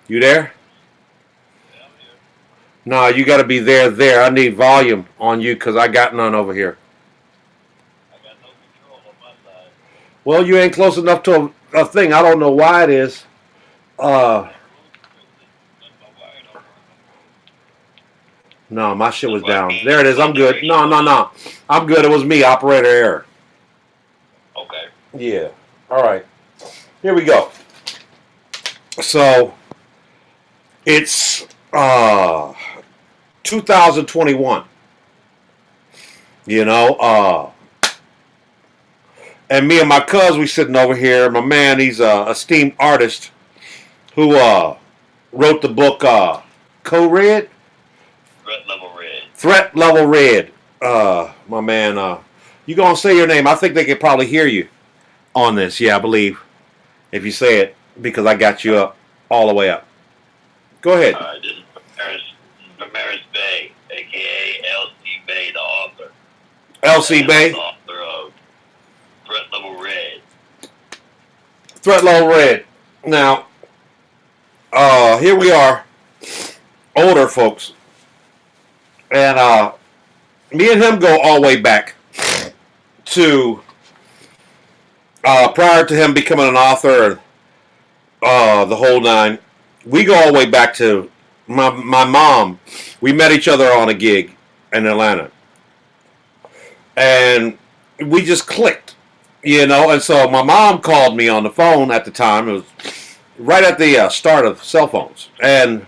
You there? Yeah, I'm here. No, you got to be there. I need volume on you because I got none over here. I got no control on my side. Well, you ain't close enough to a thing. I don't know why it is. Uh, My Bluetooth is and my wire don't work no more. no, my shit That's was why I down. can't There get it in is. my I'm good. No, directional no, mode. no. I'm good. It was me, operator error. Okay. Yeah. All right. Here we go. So it's 2021. You know, and me and my cuz we sitting over here. My man, he's a esteemed artist who wrote the book Co-Red, Threat level red. Threat Level Red. My man, you gonna say your name? I think they could probably hear you on this. Yeah, I believe if you say it because I got you up all the way up. Go ahead. This is Damaris Bay, aka LC Bay, the author. LC And I'm the Bay, author of Threat Level Red. Threat Level Red. Now, here we are, older folks, and me and him go all the way back to prior to him becoming an author and the whole nine. We go all the way back to my mom. We met each other on a gig in Atlanta, and we just clicked, you know. And so my mom called me on the phone at the time. It was right at the start of cell phones, and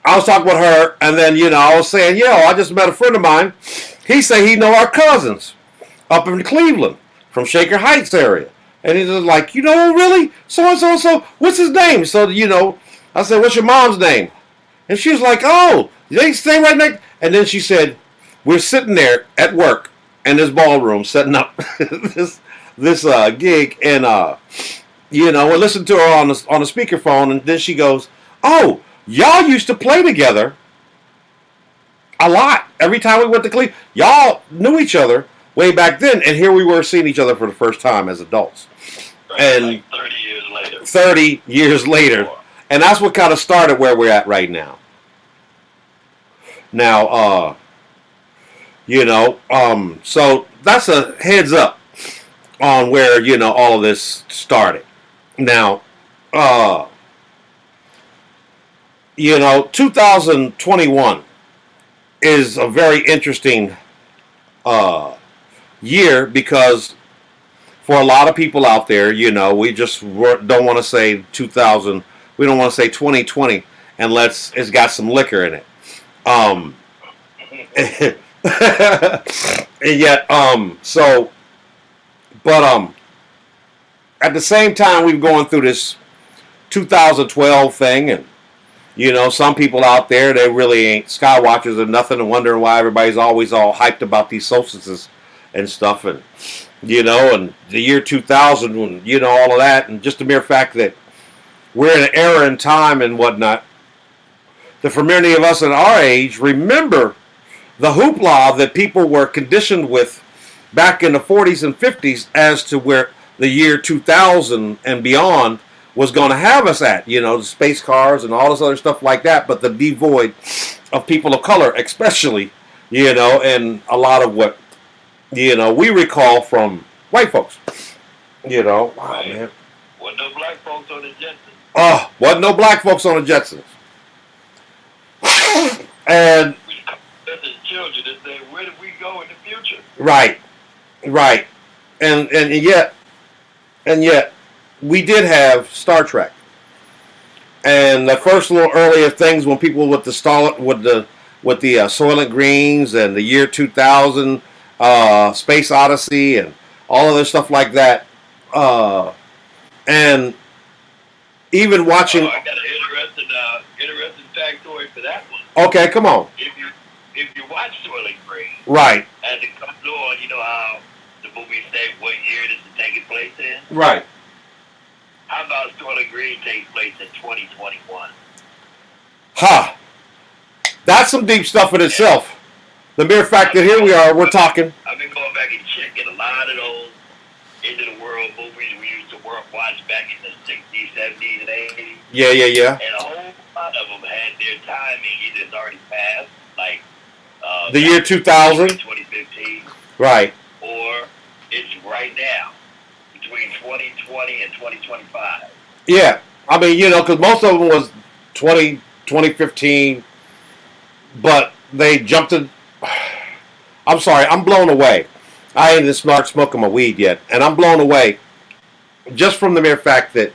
I was talking with her, and then I was saying, "Yo, I just met a friend of mine. He said he know our cousins up in Cleveland from Shaker Heights area." And he's just like, really? So and so and so. What's his name? So I said, "What's your mom's name?" And she was like, "Oh, they stay right next." And then she said, "We're sitting there at work in this ballroom setting up this gig, and we listened to her on the speakerphone, and then she goes, 'Oh, y'all used to play together a lot. Every time we went to Cleveland, y'all knew each other way back then, and here we were seeing each other for the first time as adults.'" And Like 30 years later. 30 years later, Or, and that's what kind of started where we're at right now. Now, so that's a heads up on where all of this started. Now, 2021 is a very interesting uh, year because for a lot of people out there, we just don't want to say 2000. We don't want to say 2020 unless it's got some liquor in it. Um, and yet, but at the same time, we've going through this 2012 thing, and some people out there, they really ain't sky watchers or nothing, and wondering why everybody's always all hyped about these solstices and stuff, and and the year 2000, and all of that, and just the mere fact that we're in an era in time and whatnot. That for many of us in our age remember the hoopla that people were conditioned with back in the 40s and 50s as to where the year 2000 and beyond was going to have us at, the space cars and all this other stuff like that, but the devoid of people of color, especially, and a lot of what, we recall from white folks, wow, right. man. Wasn't no black folks on the Jetsons. Oh, wasn't no black folks on the Jetsons. And We as children and say, where did we go in the future? right, right, and yet we did have Star Trek, and the first little earlier things when people with the Soylent Greens and the year 2000, Space Odyssey, and all other stuff like that, and even watching. Oh, I got an interesting factoid for that one. Okay, come on. If you watch Soylent Green, Right, as it comes on, you know how the movie say what year this is taking place in? right. How about Soylent Green takes place in 2021? Ha! That's some deep stuff in itself. The mere fact that here we are, we're talking. I've been going back and checking a lot of those end of the world movies we used to watch back in the 60s, 70s, and 80s. Yeah. And a whole lot of them had their timing either it's already passed, like The year 2000. 2015, Right. or it's right now between 2020 and 2025. Yeah. I mean, because most of them was 2015, but they jumped in. I'm sorry, I'm blown away. I ain't even start smoking my weed yet, and I'm blown away just from the mere fact that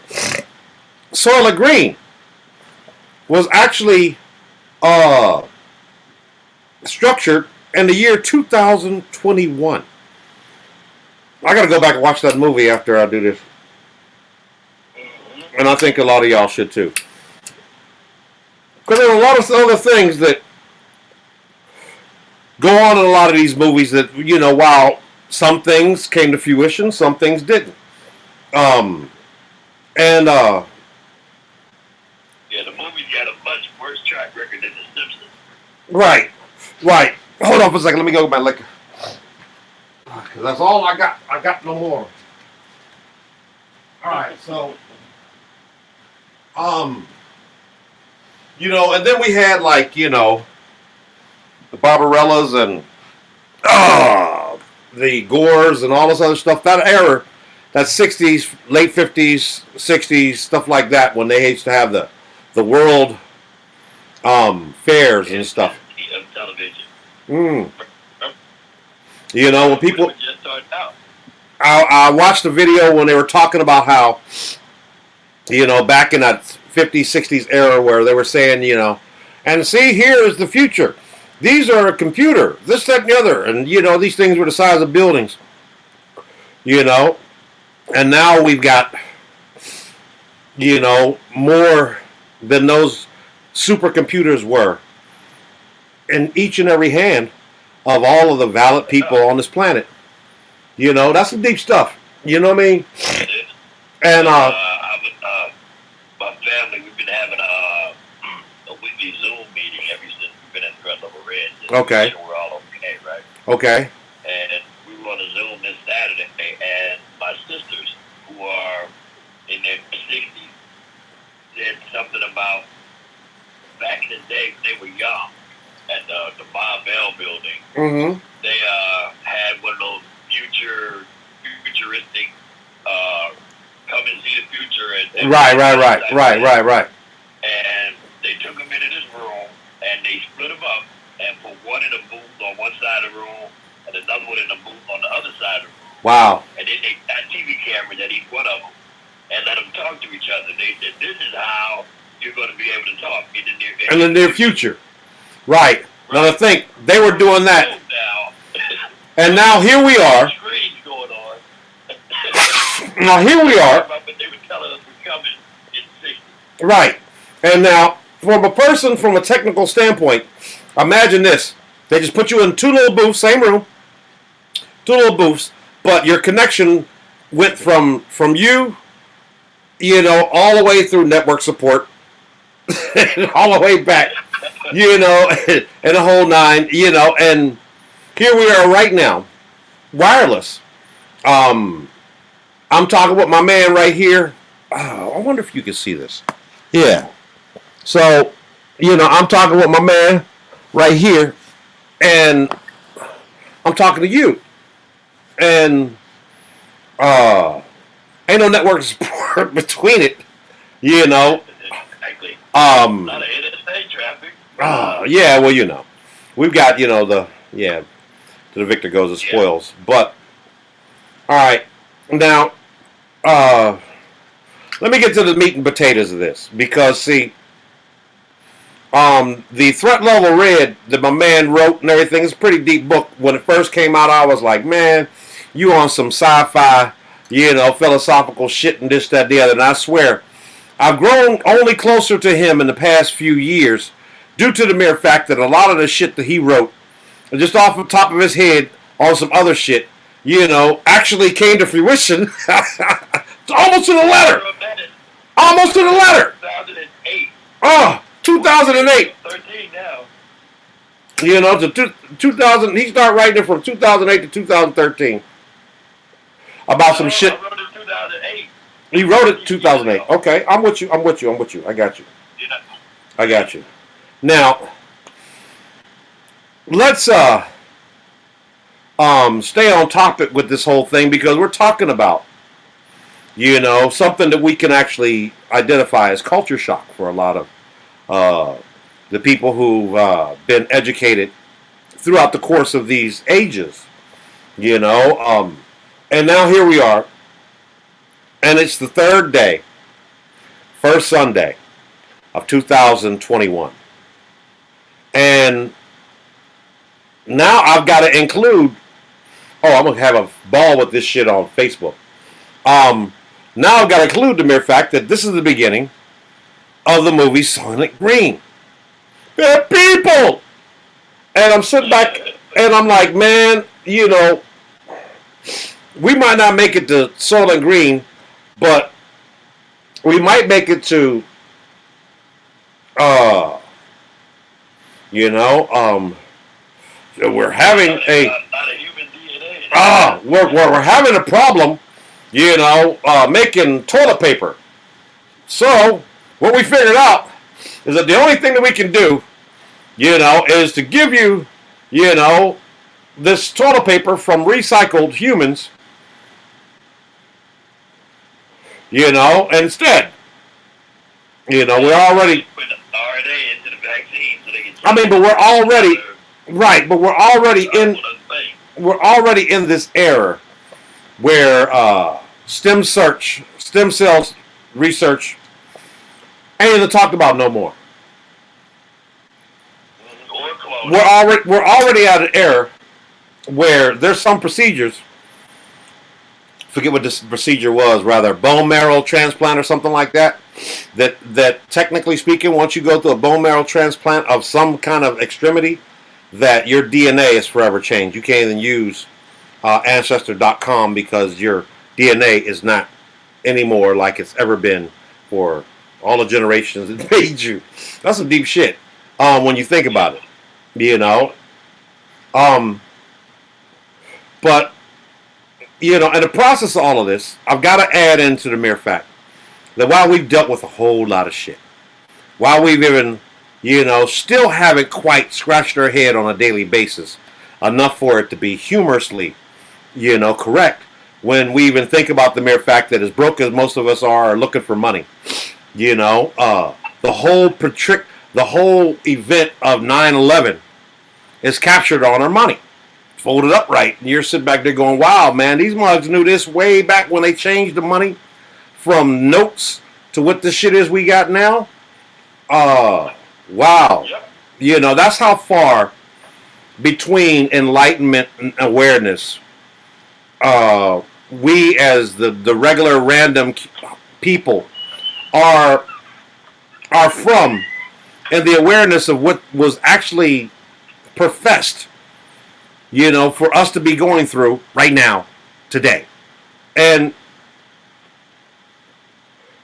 Soylent Green was actually structured in the year 2021. I gotta go back and watch that movie after I do this. And I think a lot of y'all should too. Because there are a lot of other things that go on in a lot of these movies that, while some things came to fruition, some things didn't. Yeah, the movie's got a much worse track record than The Simpsons. Right. Hold on for a second. Let me go get my liquor. Because that's all I got. I got no more. All right, so, and then we had the Barbarellas and the Gores and all this other stuff. That era, that 60s, late 50s, 60s, stuff like that, when they used to have the world fairs and stuff. Of television. When people... We just started out. I watched a video when they were talking about how, back in that 50s, 60s era where they were saying, and see, here is the future. These are a computer, this, that, and the other. And, these things were the size of buildings. And now we've got, more than those supercomputers were in each and every hand of all of the valid people on this planet. That's some deep stuff. You know what I mean? And my family, we've been having a weekly Zoom meeting ever since we've been at Threat Level Red. Okay. We're all okay, right? Okay. And we were on a Zoom this Saturday, and my sisters, who are in their 60s, said something about back in the day when they were young at the Bob Bell building. Mm-hmm. They had one of those futuristic come and see the future. And Right. And they took them into this room, and they split them up and put one in a booth on one side of the room and another one in a booth on the other side of the room. Wow. And then they got TV cameras at each one of them and let them talk to each other. They said, this is how you're going to be able to talk in the near future. Right. Now to think, they were doing that. And now here we are. Screens going on. Now here we are. But they were telling us we're coming in 60. Right. And now, from a technical standpoint, imagine this. They just put you in two little booths, same room, two little booths, but your connection went from you, all the way through network support, all the way back, and the whole nine, and here we are right now, wireless. I'm talking with my man right here. Oh, I wonder if you can see this. Yeah. So, I'm talking with my man right here, and I'm talking to you. And ain't no network support between it, Exactly. A lot of interstate traffic. Yeah, well, we've got, to the victor goes the spoils. Yeah. But, all right, now, let me get to the meat and potatoes of this. Because, see, the Threat Level Red that my man wrote and everything is a pretty deep book. When it first came out, I was like, man, you on some sci-fi, philosophical shit and this, that, the other. And I swear, I've grown only closer to him in the past few years due to the mere fact that a lot of the shit that he wrote, just off the top of his head on some other shit, actually came to fruition almost to the letter. Almost to the letter. 2008. 2008. 13 now. To 2000, he started writing it from 2008 to 2013 about some shit. I wrote it in 2008. He wrote it 2008. Okay, I'm with you. I'm with you. I'm with you. I got you. You know, I got you. Now, let's stay on topic with this whole thing because we're talking about, something that we can actually identify as culture shock for a lot of the people who've been educated throughout the course of these ages. And now here we are, and it's the third day, first Sunday of 2021. And now I've got to include, I'm going to have a ball with this shit on Facebook. Now I've got to include the mere fact that this is the beginning of the movie Soylent Green. They're people! And I'm sitting back and I'm like, man, we might not make it to Soylent Green, but we might make it to, we're having we're having a problem, making toilet paper. So what we figured out is that the only thing that we can do, is to give you, this toilet paper from recycled humans, instead, we're already. RNA into the vaccine so they can. I mean, but we're already right. But we're already in this era where stem cells research ain't even talked about no more. We're already at an era where there's some procedures. Forget what this procedure was. Rather, bone marrow transplant or something like that. That technically speaking, once you go through a bone marrow transplant of some kind of extremity, that your DNA is forever changed. You can't even use Ancestor.com because your DNA is not anymore like it's ever been for all the generations that made you. That's some deep shit when you think about it. But in the process of all of this, I've got to add into the mere fact that while we've dealt with a whole lot of shit, while we've even, still haven't quite scratched our head on a daily basis enough for it to be humorously, correct, when we even think about the mere fact that as broke as most of us are looking for money, the whole event of 9/11 is captured on our money. Folded up right. And you're sitting back there going, wow, man, these mugs knew this way back when they changed the money from notes to what the shit is we got now. Wow. Yep. That's how far between enlightenment and awareness we as the regular random people are from, and the awareness of what was actually professed, for us to be going through right now, today. And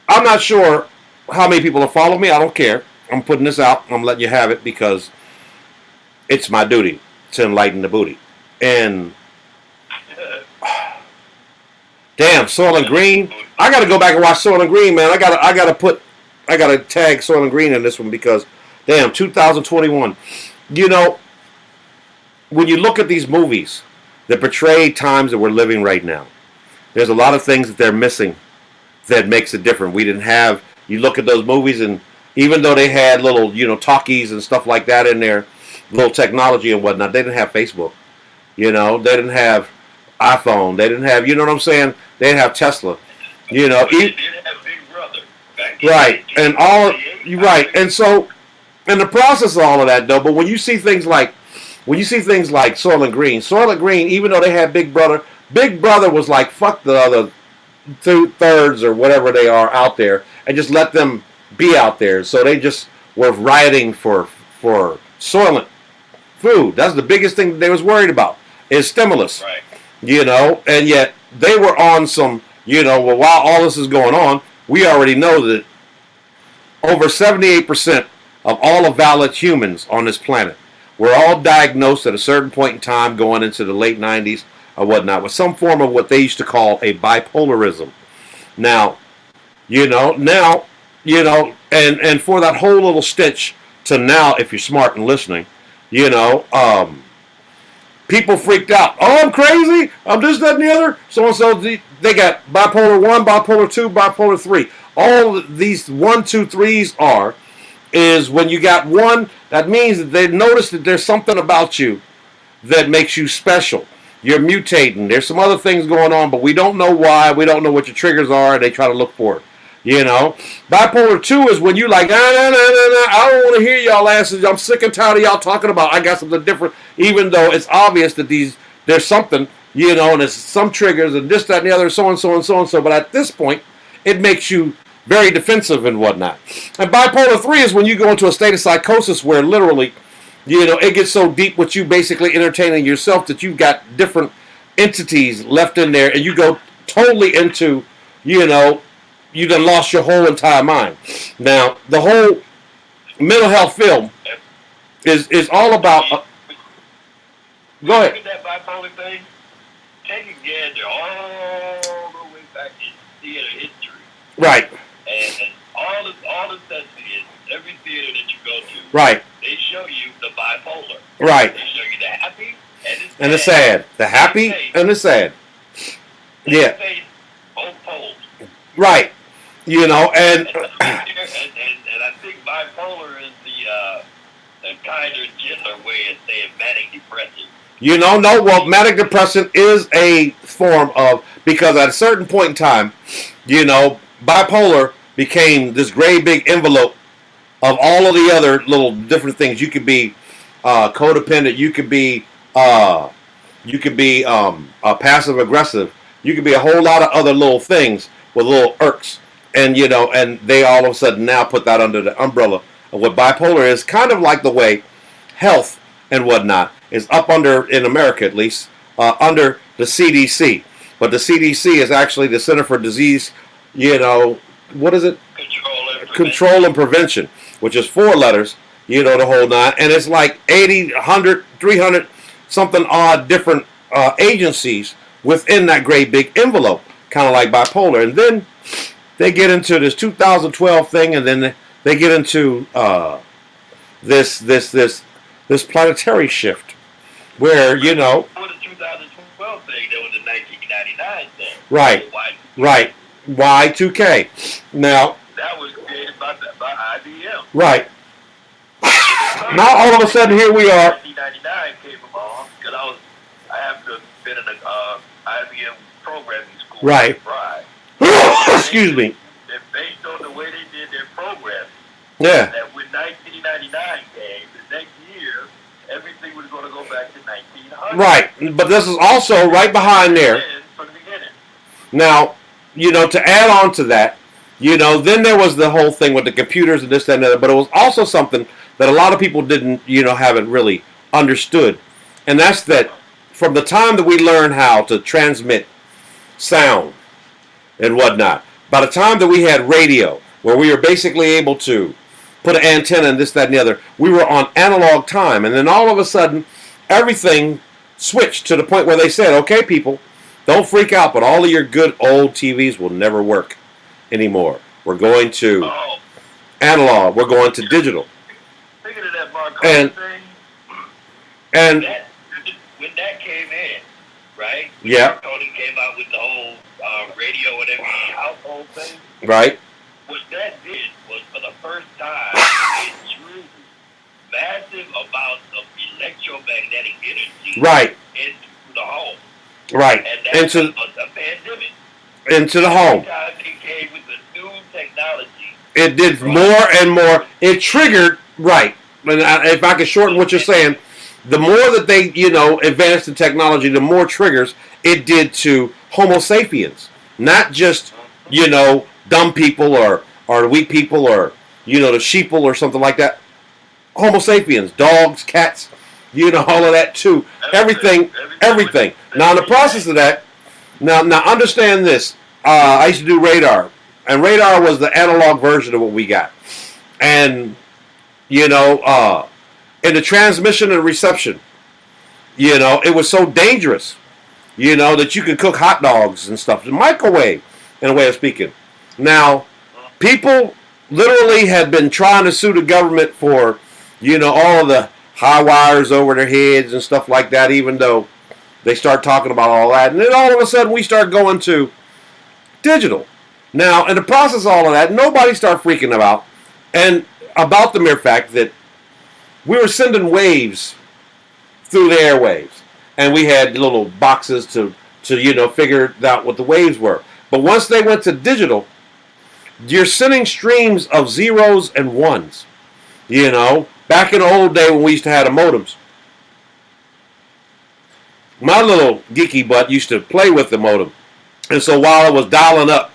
I'm not sure how many people have followed me. I don't care. I'm putting this out. I'm letting you have it because it's my duty to enlighten the booty. And damn, Soylent Green. I got to go back and watch Soylent Green, man. I gotta tag Soylent Green in this one because, damn, 2021. When you look at these movies that portray times that we're living right now, there's a lot of things that they're missing that makes it different. We didn't have, you look at those movies and even though they had little, talkies and stuff like that in there, little technology and whatnot, they didn't have Facebook. They didn't have iPhone. They didn't have, you know what I'm saying? They didn't have Tesla. They didn't have Big Brother. Right. And you're right. And so, in the process of all of that, though, but when you see things like Soylent Green, even though they had Big Brother was like, fuck the other 2/3 or whatever they are out there and just let them be out there. So they just were rioting for Soylent food. That's the biggest thing they was worried about is stimulus. Right. And yet they were on some, while all this is going on, we already know that over 78% of all the valid humans on this planet were all diagnosed at a certain point in time going into the late 90s or whatnot with some form of what they used to call a bipolarism. Now, Now, and for that whole little stitch to now, if you're smart and listening, you know, people freaked out. Oh, I'm crazy. I'm this, that, and the other. So and so. They got bipolar 1, bipolar 2, bipolar 3. All these 1, 2, 3s is when you got one, that means that they notice that there's something about you that makes you special. You're mutating. There's some other things going on, but we don't know why. We don't know what your triggers are, and they try to look for it. Bipolar 2 is when you like, I don't want to hear y'all asses. I'm sick and tired of y'all talking about I got something different, even though it's obvious that there's something, and there's some triggers and this, that, and the other, so and so and so and so. But at this point, it makes you very defensive and whatnot. And bipolar 3 is when you go into a state of psychosis where literally, it gets so deep with you basically entertaining yourself that you've got different entities left in there, and you go totally into, you done lost your whole entire mind. Now, the whole mental health film is all about. Go ahead. That bipolar thing, take a gander all the way back in theater history. Right. And all the sets is every theater that you go to. Right. They show you the bipolar. Right. They show you the happy and the sad. The happy and the sad. Yeah. Both poles. Right. And I think bipolar is the kinder, gentler way of saying manic depressive. Well, manic depressant is a form of, because at a certain point in time, bipolar became this great big envelope of all of the other little different things. You could be codependent. You could be passive aggressive. You could be a whole lot of other little things with little irks. And, and they all of a sudden now put that under the umbrella of what bipolar is, kind of like the way health and whatnot is up under, in America at least, under the CDC. But the CDC is actually the Center for Disease, what is it? Control and Prevention, which is 4 letters, the whole nine. And it's like 80, 100, 300, something odd different agencies within that great big envelope, kind of like bipolar. And then they get into this 2012 thing, and then they get into this planetary shift, where Before the 2012 thing, there was the 1999 thing. Right. Y2K. Now that was created by IBM. Right. Now all of a sudden here we are. 1999 came along because I happened to have been in a IBM programming school. Right. Excuse me. And based on the way they did their programming, yeah. That when 1999 came, the next year, everything was going to go back to 1900. Right. But this is also right behind there. From the beginning. Now, to add on to that, then there was the whole thing with the computers and this, that, and the other, but it was also something that a lot of people didn't, haven't really understood. And that's that from the time that we learned how to transmit sound and whatnot, by the time that we had radio, where we were basically able to put an antenna and this, that, and the other, we were on analog time. And then all of a sudden, everything switched to the point where they said, okay, people, don't freak out, but all of your good old TVs will never work anymore. We're going to analog. We're going to digital. Thinking of that Marconi thing, and when that came in, right? Yeah. Marconi came out with the whole radio and every household thing. Right. What that did was, for the first time, it drew massive amounts of electromagnetic energy into the home. Right. And that was a pandemic. Into the home. Every time they came with the new technology, it did more and more. It triggered, right. And if I can shorten what you're saying, the more that they, advanced in technology, the more triggers it did to Homo sapiens. Not just, dumb people or weak people or, the sheeple or something like that. Homo sapiens, dogs, cats, all of that too. Everything. Now, in the process of that, now understand this. I used to do radar. And radar was the analog version of what we got. And, in the transmission and reception, it was so dangerous, that you could cook hot dogs and stuff. The microwave, in a way of speaking. Now, People literally had been trying to sue the government for, all of the high wires over their heads and stuff like that, even though they start talking about all that. And then all of a sudden we start going to digital. Now, in the process of all of that, nobody started freaking about the mere fact that we were sending waves through the airwaves. And we had little boxes to figure out what the waves were. But once they went to digital, you're sending streams of zeros and ones. Back in the old day when we used to have the modems. My little geeky butt used to play with the modem. And so while I was dialing up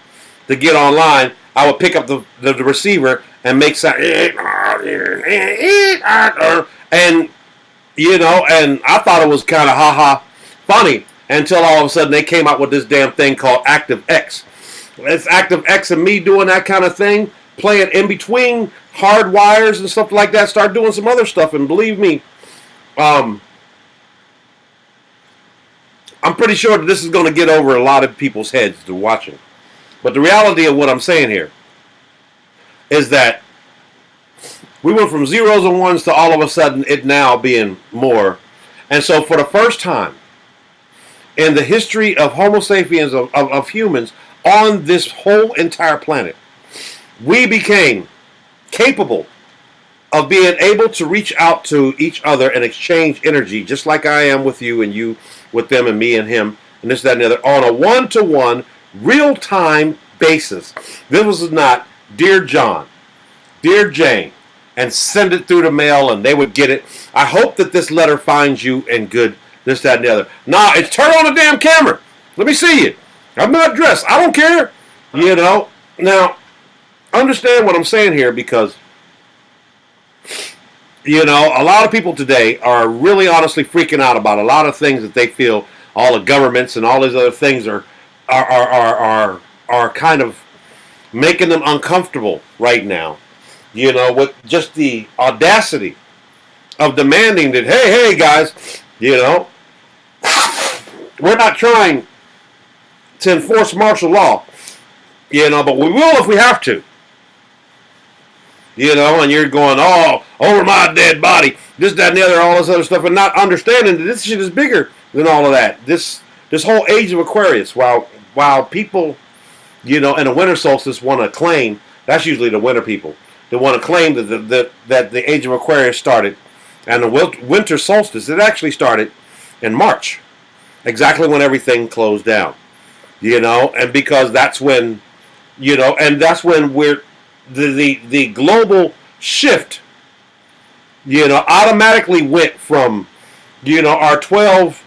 to get online, I would pick up the receiver and make sound. And, and I thought it was kind of funny until all of a sudden they came out with this damn thing called ActiveX. It's ActiveX and me doing that kind of thing, playing in between hard wires and stuff like that, start doing some other stuff. And believe me, I'm pretty sure that this is going to get over a lot of people's heads to watching. But the reality of what I'm saying here is that we went from zeros and ones to all of a sudden it now being more. And so for the first time in the history of Homo sapiens, of humans on this whole entire planet, we became capable of being able to reach out to each other and exchange energy, just like I am with you and you with them and me and him and this, that, and the other, on a one-to-one, real-time basis. This was not, Dear John, Dear Jane, and send it through the mail and they would get it. I hope that this letter finds you in good, this, that, and the other. Nah, it's turn on the damn camera. Let me see you. I'm not dressed. I don't care. Now, understand what I'm saying here, because a lot of people today are really honestly freaking out about a lot of things that they feel all the governments and all these other things are kind of making them uncomfortable right now. With just the audacity of demanding that, hey guys, we're not trying to enforce martial law, but we will if we have to. And you're going, oh, over my dead body, this, that, and the other, all this other stuff, and not understanding that this shit is bigger than all of that. This whole age of Aquarius, while people, in the winter solstice want to claim, that's usually the winter people, they want to claim that the age of Aquarius started, and the winter solstice, it actually started in March, exactly when everything closed down, and because that's when, and that's when we're, the global shift, automatically went from, our 12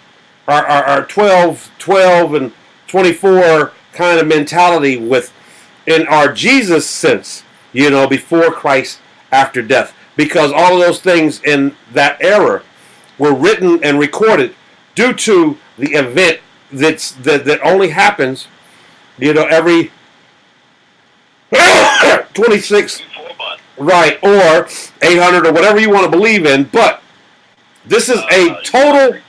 and 24 kind of mentality in our Jesus sense, before Christ, after death. Because all of those things in that era were written and recorded due to the event that only happens, every 26, right, or 800 or whatever you want to believe in, but this is a total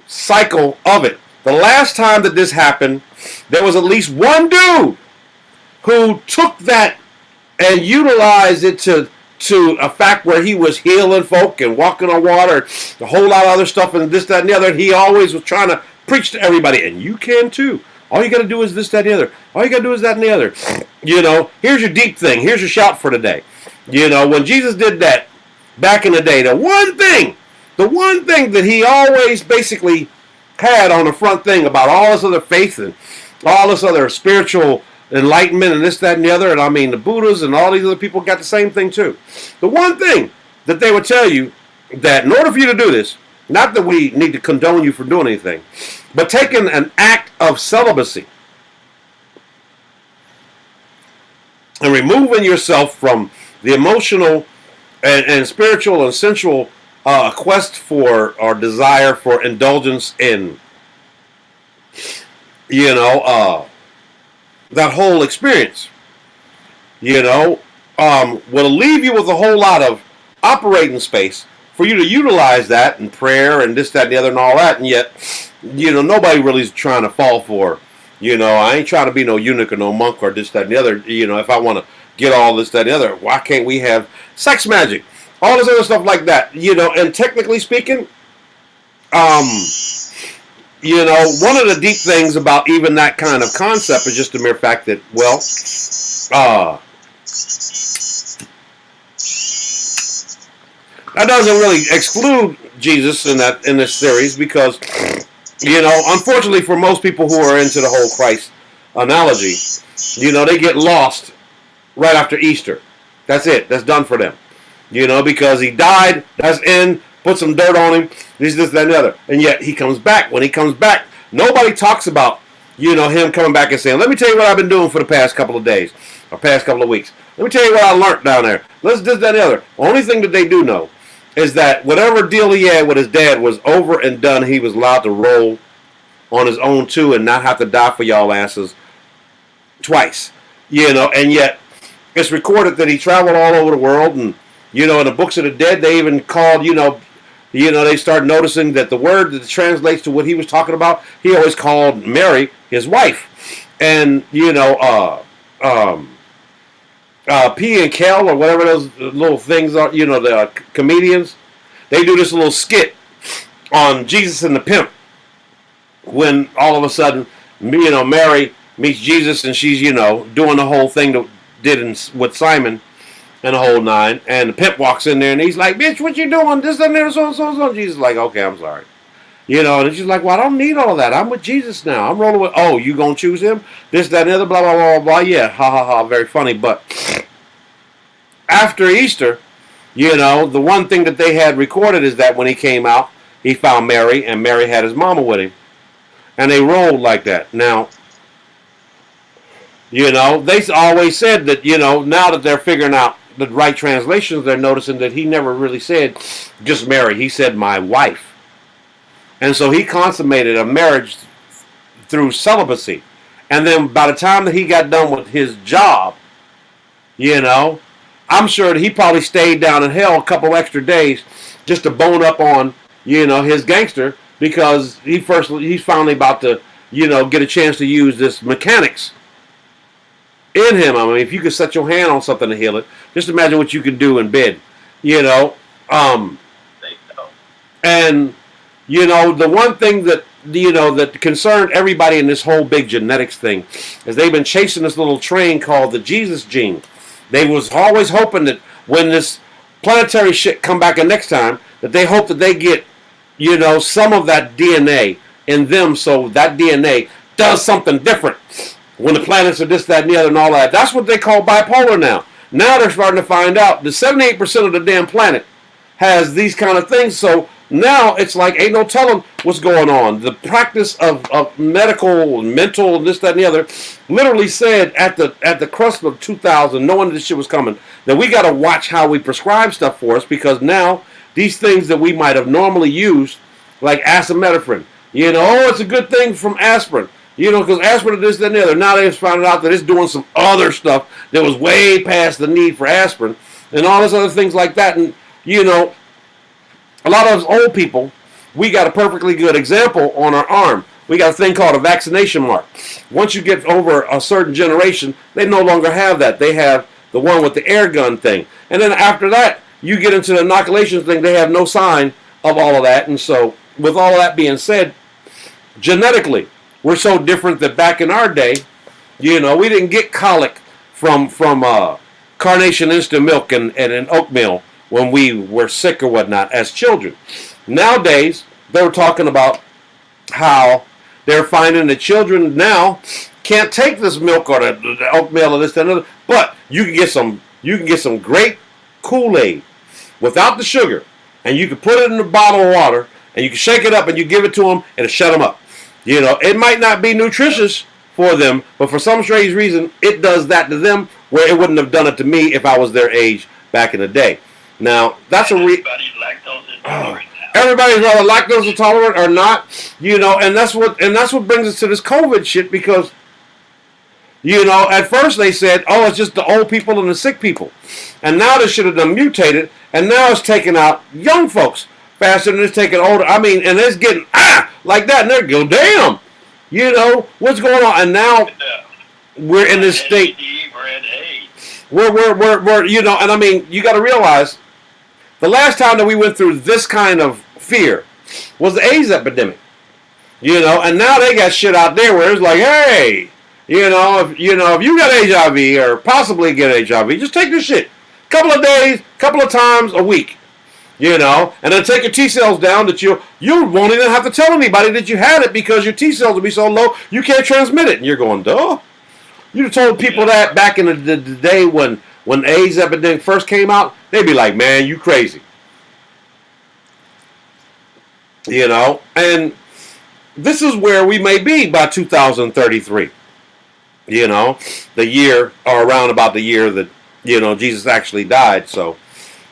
cycle of it. The last time that this happened, there was at least one dude who took that and utilized it to a fact where he was healing folk and walking on water, a whole lot of other stuff and this, that, and the other. And he always was trying to preach to everybody, and you can too. All you got to do is this, that, and the other. All you got to do is that and the other. Here's your deep thing. Here's your shout for today. When Jesus did that back in the day, the one thing that he always basically had on the front thing about all this other faith and all this other spiritual enlightenment and this, that, and the other, and I mean the Buddhas and all these other people got the same thing too. The one thing that they would tell you, that in order for you to do this, not that we need to condone you for doing anything, but taking an act of celibacy and removing yourself from the emotional and spiritual and sensual quest for or desire for indulgence in, that whole experience, will leave you with a whole lot of operating space for you to utilize that in prayer and this, that, and the other and all that. And yet, nobody really is trying to fall for, I ain't trying to be no eunuch or no monk or this, that, and the other. If I want to get all this, that, and the other. Why can't we have sex magic? All this other stuff like that, and technically speaking, one of the deep things about even that kind of concept is just the mere fact that, well, that doesn't really exclude Jesus in this series because, unfortunately for most people who are into the whole Christ analogy, they get lost right after Easter. That's it. That's done for them. Because he died, that's in, put some dirt on him, this, that, and the other. And yet he comes back. When he comes back, nobody talks about, him coming back and saying, let me tell you what I've been doing for the past couple of days, or past couple of weeks. Let me tell you what I learned down there. Let's this, that, and the other. The only thing that they do know is that whatever deal he had with his dad was over and done. He was allowed to roll on his own too and not have to die for y'all asses twice. And yet it's recorded that he traveled all over the world, and in the books of the dead, they even called, they started noticing that the word that translates to what he was talking about, he always called Mary his wife. And, P and Kel, or whatever those little things are, the comedians, they do this little skit on Jesus and the Pimp when all of a sudden, Mary meets Jesus and she's, doing the whole thing that did with Simon and the whole nine, and the pimp walks in there and he's like, bitch, what you doing? This and there, so. Jesus is like, okay, I'm sorry. And she's like, well, I don't need all of that. I'm with Jesus now. I'm rolling with, oh, you gonna choose him? This, that, and the other, blah, blah, blah, blah. Yeah, ha, ha, ha, very funny. But after Easter, the one thing that they had recorded is that when he came out, he found Mary, and Mary had his mama with him. And they rolled like that. Now, they always said that, now that they're figuring out the right translations, they're noticing that he never really said just Mary. He said my wife. And so he consummated a marriage through celibacy. And then by the time that he got done with his job, I'm sure that he probably stayed down in hell a couple extra days just to bone up on, his gangster, because he's finally about to, get a chance to use this mechanics in him. I mean, if you could set your hand on something to heal it, just imagine what you could do in bed, And, the one thing that, that concerned everybody in this whole big genetics thing is they've been chasing this little train called the Jesus gene. They was always hoping that when this planetary shit come back in next time, that they hope that they get, some of that DNA in them, so that DNA does something different when the planets are this, that, and the other, and all that. That's what they call bipolar now. Now they're starting to find out that 78% of the damn planet has these kind of things. So now it's like ain't no telling what's going on. The practice of medical, mental, and this, that, and the other, literally said at the cusp of 2000, knowing this shit was coming, that we got to watch how we prescribe stuff for us, because now these things that we might have normally used, like acetaminophen, it's a good thing from aspirin. Because aspirin is this, that, and the other. Now they've found out that it's doing some other stuff that was way past the need for aspirin and all those other things like that. And, a lot of us old people, we got a perfectly good example on our arm. We got a thing called a vaccination mark. Once you get over a certain generation, they no longer have that. They have the one with the air gun thing. And then after that, you get into the inoculation thing, they have no sign of all of that. And so, with all of that being said, genetically, we're so different that back in our day, we didn't get colic from Carnation Instant Milk and an oatmeal when we were sick or whatnot as children. Nowadays, they were talking about how they're finding that children now can't take this milk or the oatmeal or this, that, and other, but you can get some great Kool-Aid without the sugar, and you can put it in a bottle of water, and you can shake it up, and you give it to them, and it'll shut them up. It might not be nutritious for them, but for some strange reason, it does that to them where it wouldn't have done it to me if I was their age back in the day. Now, that's everybody's lactose intolerant now. Everybody's rather lactose intolerant or not, and that's what brings us to this COVID shit, because, at first they said, oh, it's just the old people and the sick people. And now this shit have done mutated, and now it's taking out young folks faster than it's taking older. I mean, and it's getting, like that, and they go, damn, what's going on? And now we're in this state. we're you know, and I mean, you got to realize the last time that we went through this kind of fear was the AIDS epidemic. You know, and now they got shit out there where it's like, hey, if you got HIV or possibly get HIV, just take this shit. Couple of days, couple of times a week. And then take your T cells down that you won't even have to tell anybody that you had it because your T cells will be so low you can't transmit it. And you're going, duh. You'd have told people that back in the day when the AIDS epidemic first came out, they'd be like, man, you crazy. And this is where we may be by 2033. The year, or around about the year that, Jesus actually died. So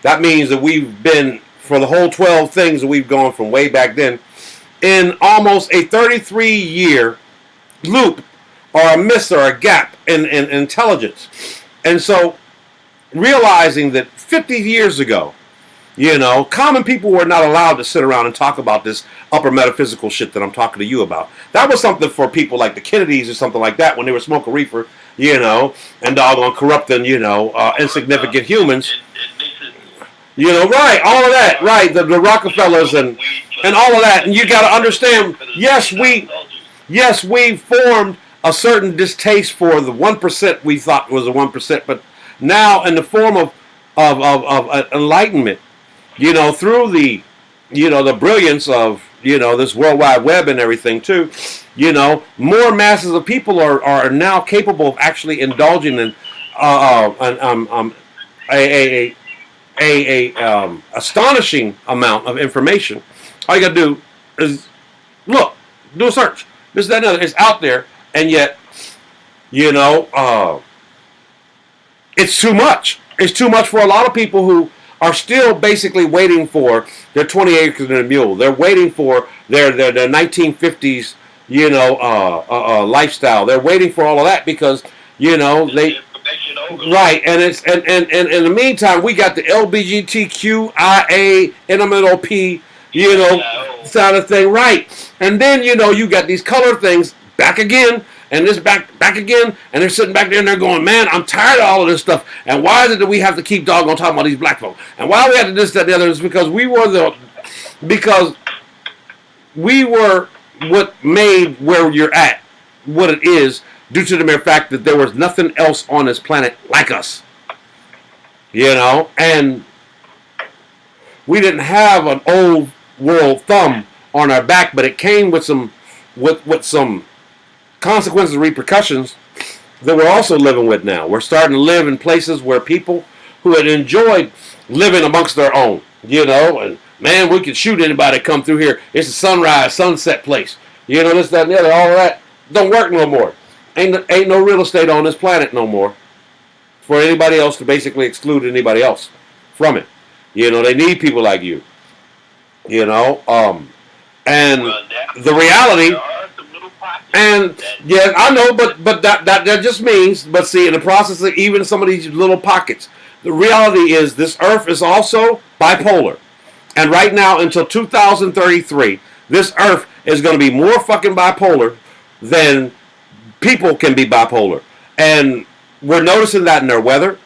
that means that we've been, for the whole 12 things that we've gone from way back then, in almost a 33-year loop, or a miss or a gap in intelligence. And so realizing that 50 years ago, common people were not allowed to sit around and talk about this upper metaphysical shit that I'm talking to you about. That was something for people like the Kennedys or something like that when they were smoking reefer, and doggone corrupting, insignificant humans. Right, all of that, right, the Rockefellers and all of that. And you got to understand, yes, we formed a certain distaste for the 1% we thought was the 1%, but now in the form of enlightenment, through the, the brilliance of, this World Wide Web and everything too, more masses of people are now capable of actually indulging in astonishing amount of information. All you got to do is look, do a search. This, that, and other. It's out there, and yet, it's too much. It's too much for a lot of people who are still basically waiting for their 20 acres and a mule. They're waiting for their 1950s, lifestyle. They're waiting for all of that because, they. Right, and it's and in the meantime, we got the LGBTQIA, NMLP, side of thing, right? And then you got these color things back again, and this back again, and they're sitting back there and they're going, man, I'm tired of all of this stuff. And why is it that we have to keep doggone talking about these black folks? And why we have to this, that, and the other? Is because we were what made where you're at what it is, due to the mere fact that there was nothing else on this planet like us. And we didn't have an old world thumb on our back, but it came with some consequences and repercussions that we're also living with now. We're starting to live in places where people who had enjoyed living amongst their own, and man, we could shoot anybody that come through here. It's a sunrise, sunset place. This, that, and the other, all of that don't work no more. Ain't no real estate on this planet no more for anybody else to basically exclude anybody else from it. They need people like you. And the reality, and yeah, I know, but that just means, but see, in the process of even some of these little pockets, the reality is this Earth is also bipolar. And right now, until 2033, this Earth is going to be more fucking bipolar than people can be bipolar. And we're noticing that in their weather.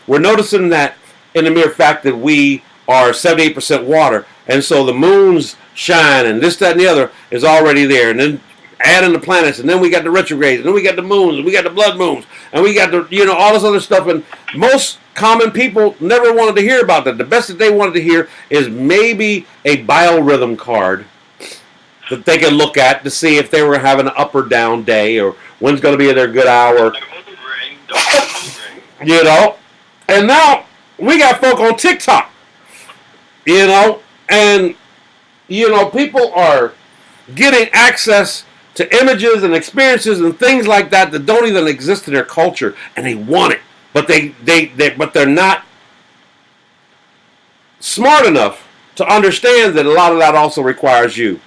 We're noticing that in the mere fact that we are 78% water. And so the moons shine and this, that, and the other is already there. And then add in the planets. And then we got the retrogrades. And then we got the moons. And we got the blood moons. And we got the, all this other stuff. And most common people never wanted to hear about that. The best that they wanted to hear is maybe a biorhythm card that they can look at to see if they were having an up or down day or when's going to be their good hour. And now we got folk on TikTok, and, people are getting access to images and experiences and things like that that don't even exist in their culture, and they want it, but but they're not smart enough to understand that a lot of that also requires you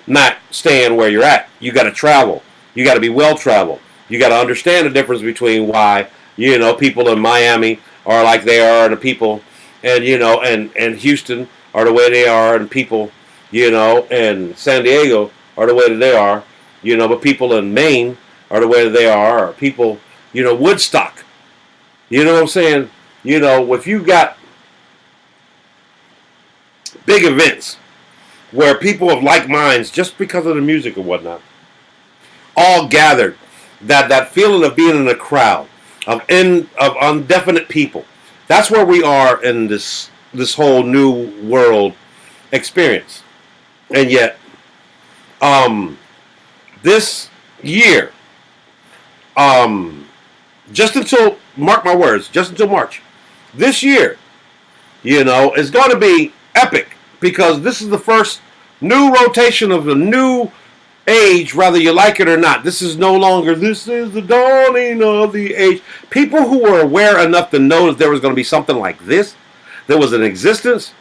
not staying where you're at. You got to travel. You got to be well traveled. You got to understand the difference between why people in Miami are like they are, and the people, and and Houston are the way they are, and people, and San Diego are the way that they are, but people in Maine are the way that they are, or people, Woodstock, You know what I'm saying? You know, if you got big events where people of like minds, just because of the music or whatnot, all gathered, that feeling of being in a crowd of indefinite people. That's where we are in this whole new world experience. And yet, this year, just until, mark my words, just until March, this year, you know, is going to be epic because this is the first new rotation of a new age, whether you like it or not. This is no longer, this is the dawning of the age. People who were aware enough to know that there was going to be something like this, there was an existence,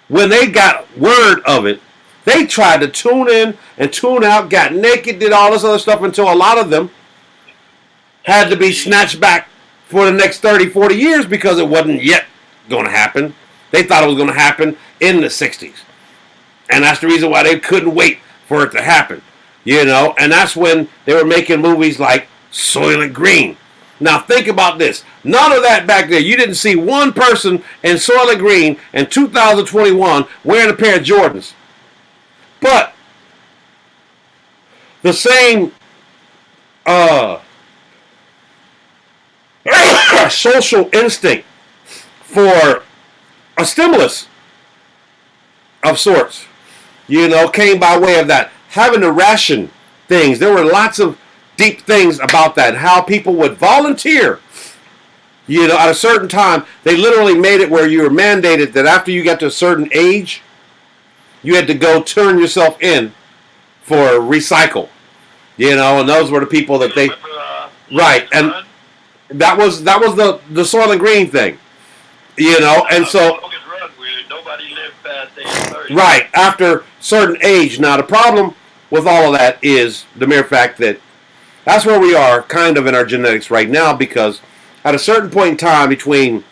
when they got word of it, they tried to tune in and tune out, got naked, did all this other stuff until a lot of them had to be snatched back for the next 30, 40 years because it wasn't yet going to happen. They thought it was going to happen in the 60s. And that's the reason why they couldn't wait for it to happen. You know, and that's when they were making movies like Soylent Green. Now think about this. None of that back there. You didn't see one person in Soylent Green in 2021 wearing a pair of Jordans. But the same social instinct for a stimulus of sorts, you know, came by way of that. Having to ration things. There were lots of deep things about that. How people would volunteer, you know, at a certain time. They literally made it where you were mandated that after you got to a certain age, you had to go turn yourself in for recycle. You know, and those were the people that they... Right, and that was the Soylent Green thing. You know, and so... Nobody lived past age 30. Right, after certain age. Now, the problem with all of that is the mere fact that that's where we are kind of in our genetics right now, because at a certain point in time, between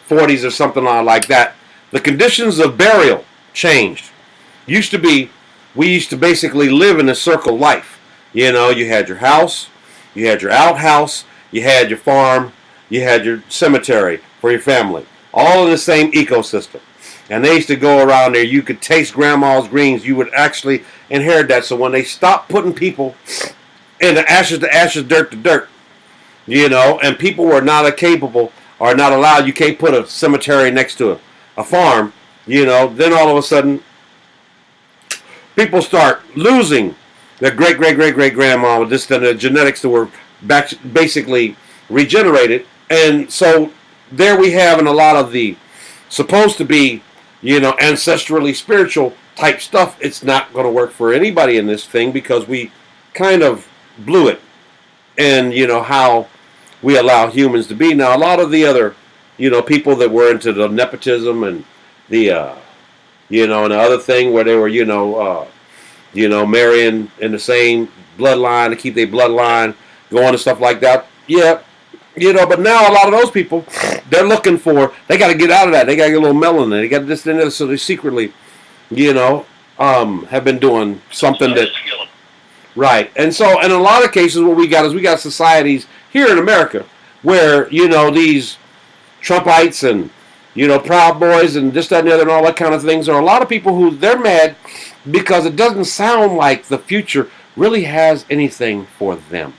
40s or something like that, the conditions of burial changed. We used to basically live in a circle life. You know, you had your house, you had your outhouse, you had your farm, you had your cemetery for your family, all in the same ecosystem. And they used to go around there. You could taste grandma's greens. You would actually inherit that. So when they stopped putting people in the ashes to ashes, dirt to dirt, you know, and people were not capable or not allowed, you can't put a cemetery next to a farm, you know, then all of a sudden people start losing their great-great-great-great-grandma with this, the genetics that were basically regenerated. And so there we have in a lot of the supposed to be, you know, ancestrally spiritual type stuff. It's not going to work for anybody in this thing because we kind of blew it. And, you know, how we allow humans to be. Now, a lot of the other, you know, people that were into the nepotism and the, you know, and the other thing where they were, you know, marrying in the same bloodline to keep their bloodline going and stuff like that. Yeah. You know, but now a lot of those people, they're looking for, they got to get out of that. They got to get a little melanin. They got this and that. So they secretly, you know, have been doing something that, right. And so in a lot of cases, what we got is we got societies here in America where, you know, these Trumpites and, you know, Proud Boys and this, that, and the other and all that kind of things are a lot of people who they're mad because it doesn't sound like the future really has anything for them.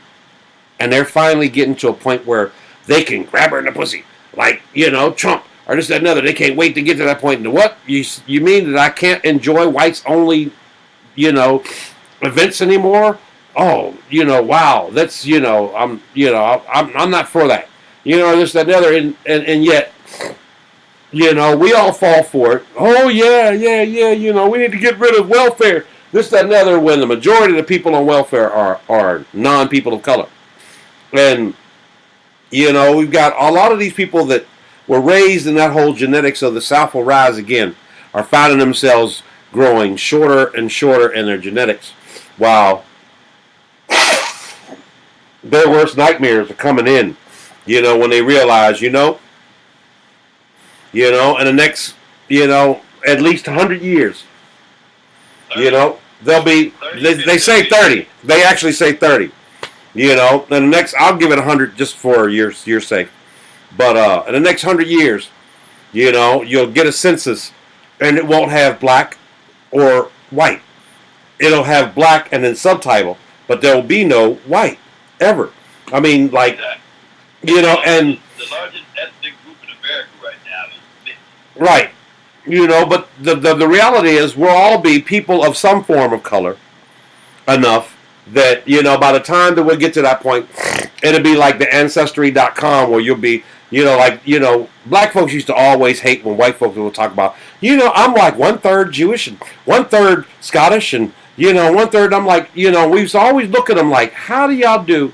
And they're finally getting to a point where they can grab her in the pussy. Like, you know, Trump or this, that, and other. They can't wait to get to that point. And what? You mean that I can't enjoy whites only, you know, events anymore? Oh, you know, wow. That's, you know, I'm not for that. You know, this, that, and the other. And yet, you know, we all fall for it. Oh, yeah, you know, we need to get rid of welfare. This, that, and the other, when the majority of the people on welfare are non-people of color. And, you know, we've got a lot of these people that were raised in that whole genetics of the South will rise again are finding themselves growing shorter and shorter in their genetics, while their worst nightmares are coming in, you know, when they realize, you know, in the next, you know, at least 100 years, you know, they'll be, they say 30. They actually say 30. You know, the next, I'll give it 100 just for your sake. But in the next 100 years, you'll get a census, and it won't have black or white. It'll have black and then subtitle, but there will be no white ever. I mean, like, and the largest ethnic group in America right now is mixed. Right. But the reality is we'll all be people of some form of color enough that, by the time that we get to that point, it'll be like the Ancestry.com where you'll be, black folks used to always hate when white folks will talk about, I'm like 1/3 Jewish and 1/3 Scottish and, 1/3, I'm like, we used to always look at them like, how do y'all do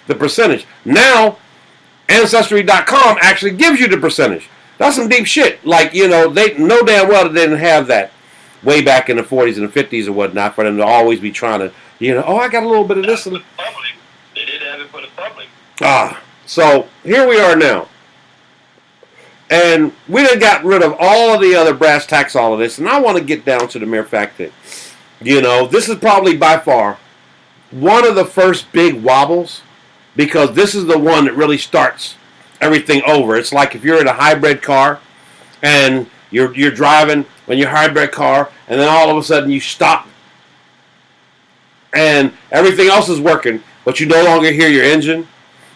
the percentage? Now, Ancestry.com actually gives you the percentage. That's some deep shit. Like, they know damn well they didn't have that way back in the 40s and the 50s or whatnot for them to always be trying to, I got a little bit of this. And public. They didn't have it for the public. So here we are now. And we done got rid of all of the other brass tacks, all of this. And I want to get down to the mere fact that, this is probably by far one of the first big wobbles, because this is the one that really starts everything over. It's like if you're in a hybrid car and you're driving in your hybrid car, and then all of a sudden you stop and everything else is working, but you no longer hear your engine,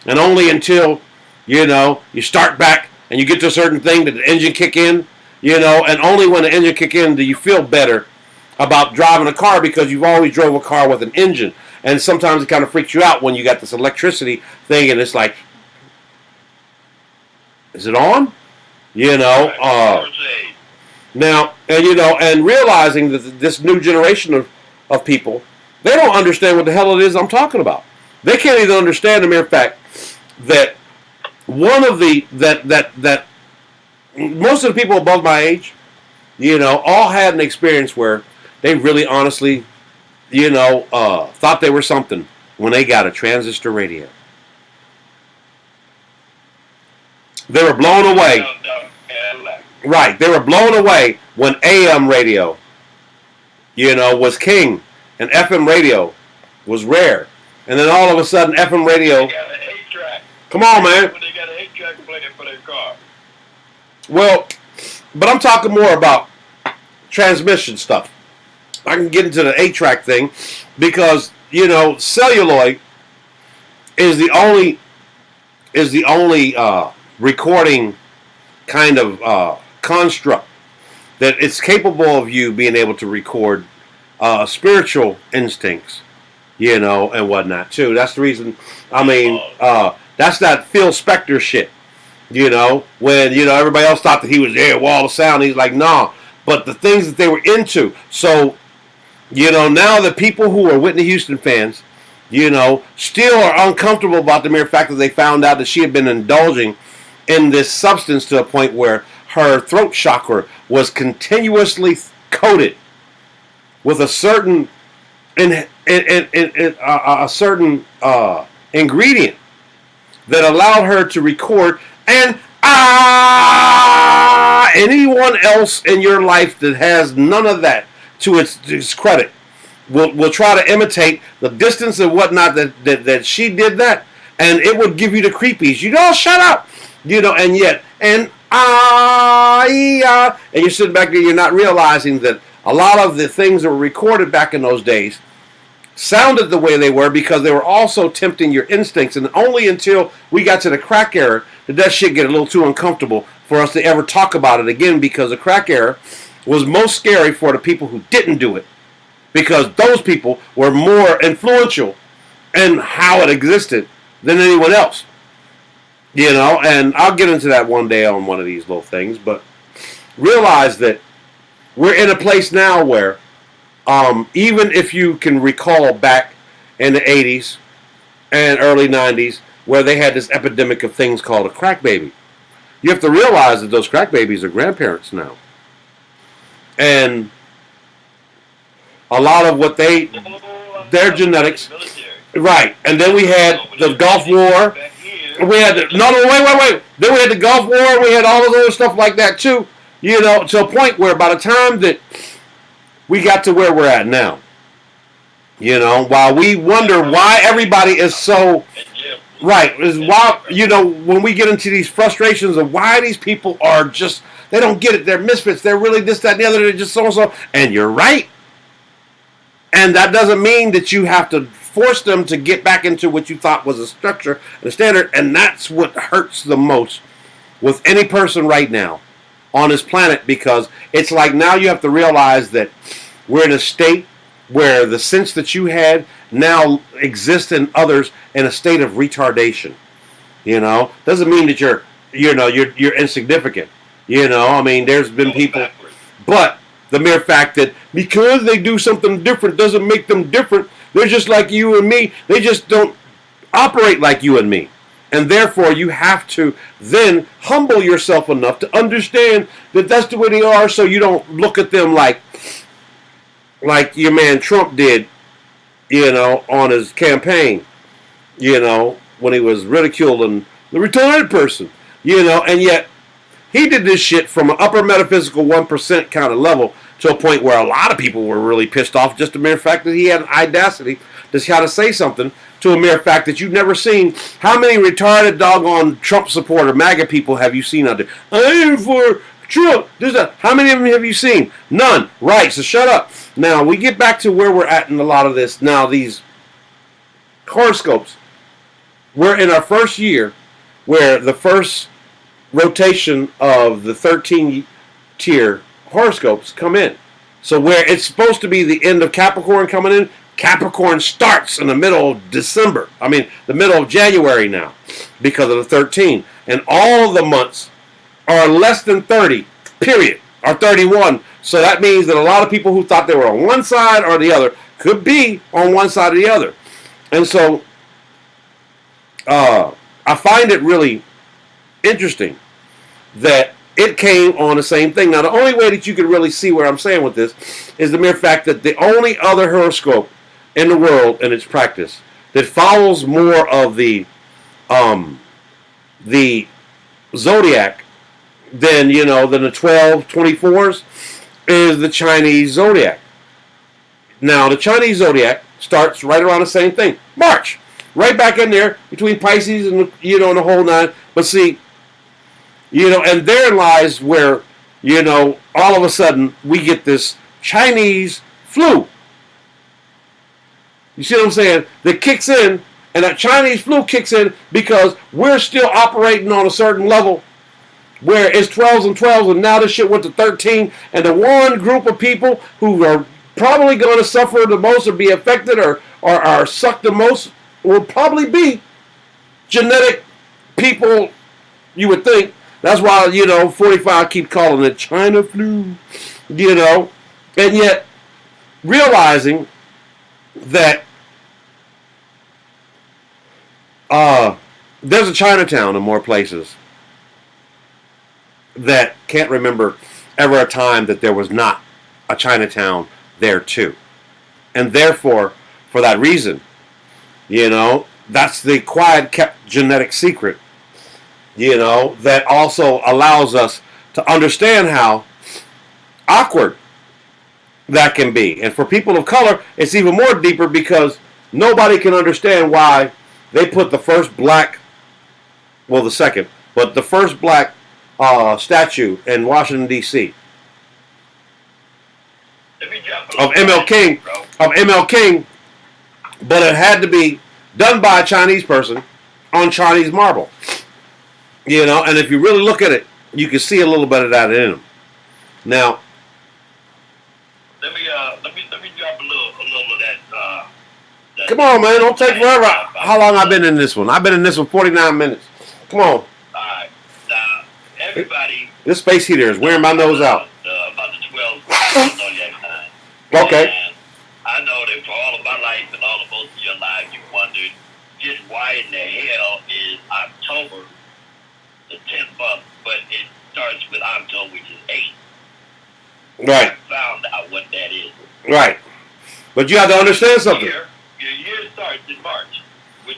and only until you start back and you get to a certain thing that the engine kick in, and only when the engine kick in do you feel better about driving a car, because you've always drove a car with an engine. And sometimes it kind of freaks you out when you got this electricity thing, and it's like, is it on? Now, and realizing that this new generation of people, they don't understand what the hell it is I'm talking about. They can't even understand the mere fact that one of that most of the people above my age, all had an experience where they really honestly, thought they were something when they got a transistor radio. They were blown away. Right, they were blown away when AM radio, was king, and FM radio was rare. And then all of a sudden, FM radio. They got an 8-track. Come on, man. They got an 8-track player for their car. Well, but I'm talking more about transmission stuff. I can get into the 8-track thing because, celluloid is the only recording kind of construct that it's capable of you being able to record spiritual instincts, and whatnot too. That's the reason. I mean, that's that Phil Spector shit. When everybody else thought that he was there, wall of sound. He's like, nah. But the things that they were into. So, now the people who are Whitney Houston fans, still are uncomfortable about the mere fact that they found out that she had been indulging in this substance to a point where her throat chakra was continuously coated with a certain a certain ingredient that allowed her to record. And anyone else in your life that has none of that to its credit will try to imitate the distance and whatnot that she did that, and it would give you the creepies. Shut up. And yet, and you're sitting back there, you're not realizing that a lot of the things that were recorded back in those days sounded the way they were because they were also tempting your instincts. And only until we got to the crack era did that shit get a little too uncomfortable for us to ever talk about it again, because the crack era was most scary for the people who didn't do it, because those people were more influential in how it existed than anyone else. And I'll get into that one day on one of these little things, but realize that we're in a place now where even if you can recall back in the 80s and early 90s where they had this epidemic of things called a crack baby, you have to realize that those crack babies are grandparents now. And a lot of what their genetics, right. And then we had the Gulf War. We had wait. Then we had the Gulf War. We had all of other stuff like that too. To a point where by the time that we got to where we're at now, while we wonder why everybody is so Right. Is why, when we get into these frustrations of why these people are just, they don't get it. They're misfits. They're really this, that, and the other. They're just so and so. And you're right. And that doesn't mean that you have to force them to get back into what you thought was a structure and a standard. And that's what hurts the most with any person right now on this planet, because it's like now you have to realize that we're in a state where the sense that you had now exists in others in a state of retardation. Doesn't mean that you're insignificant. I mean, there's been people, but the mere fact that because they do something different doesn't make them different. They're just like you and me. They just don't operate like you and me. And therefore, you have to then humble yourself enough to understand that that's the way they are, so you don't look at them like your man Trump did, on his campaign, when he was ridiculing the retarded person, and yet he did this shit from an upper metaphysical 1% kind of level to a point where a lot of people were really pissed off, just the mere fact that he had audacity to try to say something, to a mere fact that you've never seen. How many retarded doggone Trump supporter MAGA people have you seen out there? I am for Trump. How many of them have you seen? None. Right, so shut up. Now, we get back to where we're at in a lot of this. Now, these horoscopes, we're in our first year where the first rotation of the 13-tier horoscopes come in. So where it's supposed to be the end of Capricorn coming in, Capricorn starts in the middle of December. I mean, the middle of January now, because of the 13. And all of the months are less than 30, period, or 31. So that means that a lot of people who thought they were on one side or the other could be on one side or the other. And so I find it really interesting that it came on the same thing. Now, the only way that you can really see where I'm saying with this is the mere fact that the only other horoscope in the world in its practice that follows more of the zodiac than the 12, 24s is the Chinese zodiac. Now, the Chinese zodiac starts right around the same thing, March, right back in there between Pisces and and the whole nine. But see, and therein lies where all of a sudden we get this Chinese flu. You see what I'm saying? That kicks in, and that Chinese flu kicks in because we're still operating on a certain level where it's 12s and 12s, and now this shit went to 13, and the one group of people who are probably going to suffer the most or be affected or are sucked the most will probably be genetic people, you would think. That's why, 45 keep calling it China flu, and yet realizing that there's a Chinatown in more places that can't remember ever a time that there was not a Chinatown there too. And therefore, for that reason, that's the quiet kept genetic secret, that also allows us to understand how awkward that can be. And for people of color, it's even more deeper because nobody can understand why they put the first black, well, the second, but the first black statue in Washington, D.C. of ML King, but it had to be done by a Chinese person on Chinese marble. And if you really look at it, you can see a little bit of that in him. Now, let me drop a little of that. Come on, man, don't take forever. How long I've been in this one? I've been in this one 49 minutes. Come on. Alright. Now, everybody... This space heater is wearing my nose out. About the 12 zodiac sign. Okay. And I know that for all of my life and all of most of your life, you wondered just why in the hell is October the 10th month, but it starts with October, which is 8. Right. I found out what that is. Right. But you have to understand something. Your year starts in March with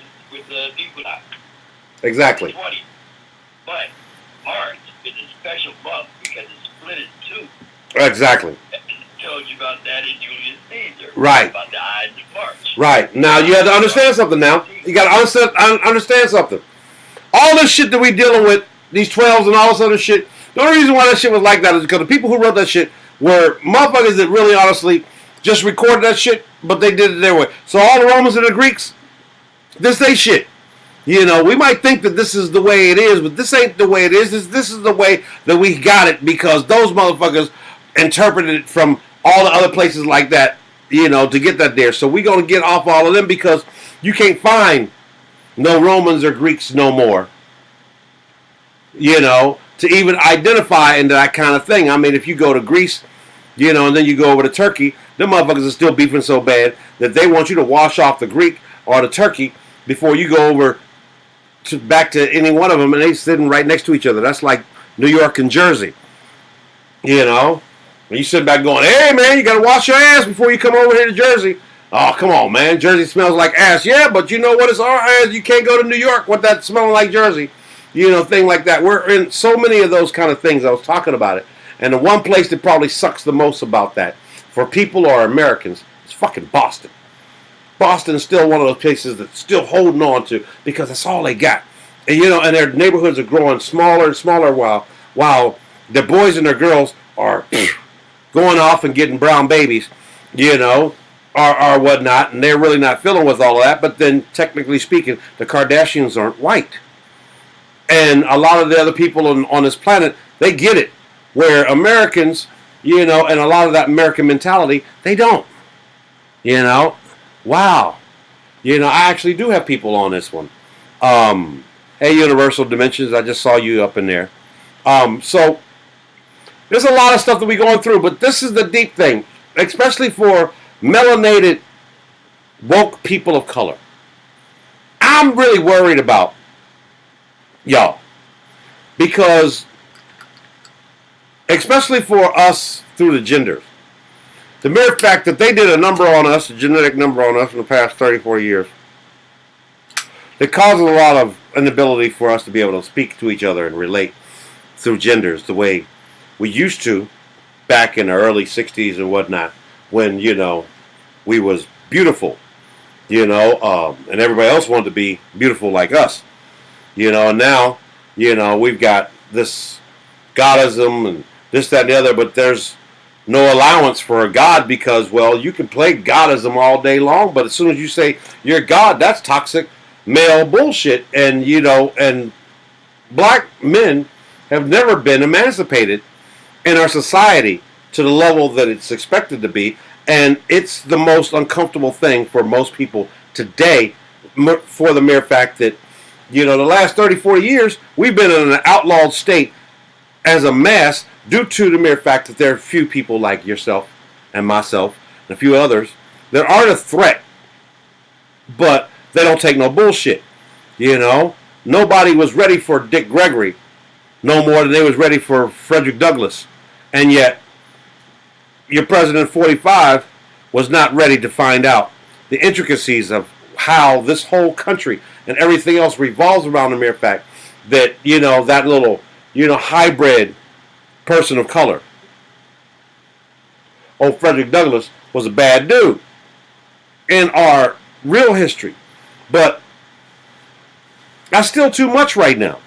the equinox. Exactly. 20. But March is a special month because it's split in two. Exactly. I told you about that in Julius Caesar. Right. About the Ides of March. Right. Now you have to understand something now. You got to understand something. All this shit that we dealing with, these 12s and all this other shit, the only reason why that shit was like that is because the people who wrote that shit were motherfuckers that really honestly just recorded that shit, but they did it their way. So all the Romans and the Greeks, this ain't shit. You know, we might think that this is the way it is, but this ain't the way it is. This is the way that we got it because those motherfuckers interpreted it from all the other places like that, you know, to get that there. So we going to get off all of them because you can't find no Romans or Greeks no more, you know, to even identify into that kind of thing. I mean, if you go to Greece, you know, and then you go over to Turkey, them motherfuckers are still beefing so bad that they want you to wash off the Greek or the Turkey before you go over to back to any one of them, and they sitting right next to each other. That's like New York and Jersey, you know. And you sit back going, hey, man, you got to wash your ass before you come over here to Jersey. Oh, come on, man. Jersey smells like ass. Yeah, but you know what? It's our ass. You can't go to New York with that smelling like Jersey. You know, thing like that. We're in so many of those kind of things. I was talking about it. And the one place that probably sucks the most about that for people or Americans is fucking Boston. Boston is still one of those places that's still holding on to because that's all they got. And, you know, and their neighborhoods are growing smaller and smaller while their boys and their girls are going off and getting brown babies, you know, or whatnot. And they're really not feeling with all of that. But then, technically speaking, the Kardashians aren't white. And a lot of the other people on this planet, they get it. Where Americans, you know, and a lot of that American mentality, they don't. You know? Wow. You know, I actually do have people on this one. Hey, Universal Dimensions, I just saw you up in there. So, there's a lot of stuff that we're going through, but this is the deep thing, especially for melanated, woke people of color. I'm really worried about y'all. Because, especially for us through the genders, the mere fact that they did a number on us, a genetic number on us in the past 34 years, that causes a lot of inability for us to be able to speak to each other and relate through genders the way we used to back in the early 60s and whatnot, when, you know, we was beautiful, you know, and everybody else wanted to be beautiful like us, you know, and now, you know, we've got this godism and this, that, and the other, but there's no allowance for a god because, well, you can play godism all day long, but as soon as you say you're God, that's toxic male bullshit. And, you know, and black men have never been emancipated in our society to the level that it's expected to be, and it's the most uncomfortable thing for most people today for the mere fact that, you know, the last 30, 40 years, we've been in an outlawed state as a mass due to the mere fact that there are few people like yourself and myself and a few others that aren't a threat, but they don't take no bullshit. You know, nobody was ready for Dick Gregory no more than they was ready for Frederick Douglass. And yet, your President 45 was not ready to find out the intricacies of how this whole country and everything else revolves around the mere fact that, you know, that little, you know, hybrid person of color. Old Frederick Douglass was a bad dude in our real history. But that's still too much right now.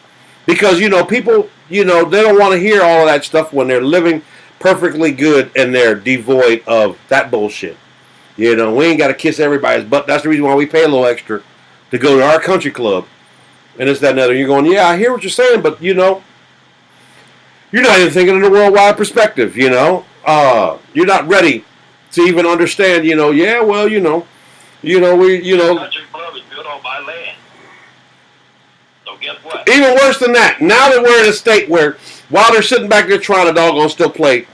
Because, you know, people, you know, they don't want to hear all of that stuff when they're living perfectly good and they're devoid of that bullshit. You know, we ain't got to kiss everybody's butt. That's the reason why we pay a little extra to go to our country club. And this, that, and the other. You're going, yeah, I hear what you're saying, but, you know, you're not even thinking in a worldwide perspective, you know. You're not ready to even understand, you know, yeah, well, you know, we, you know. Country club is built on my land. So guess what? Even worse than that, now that we're in a state where, while they're sitting back there trying to doggone still play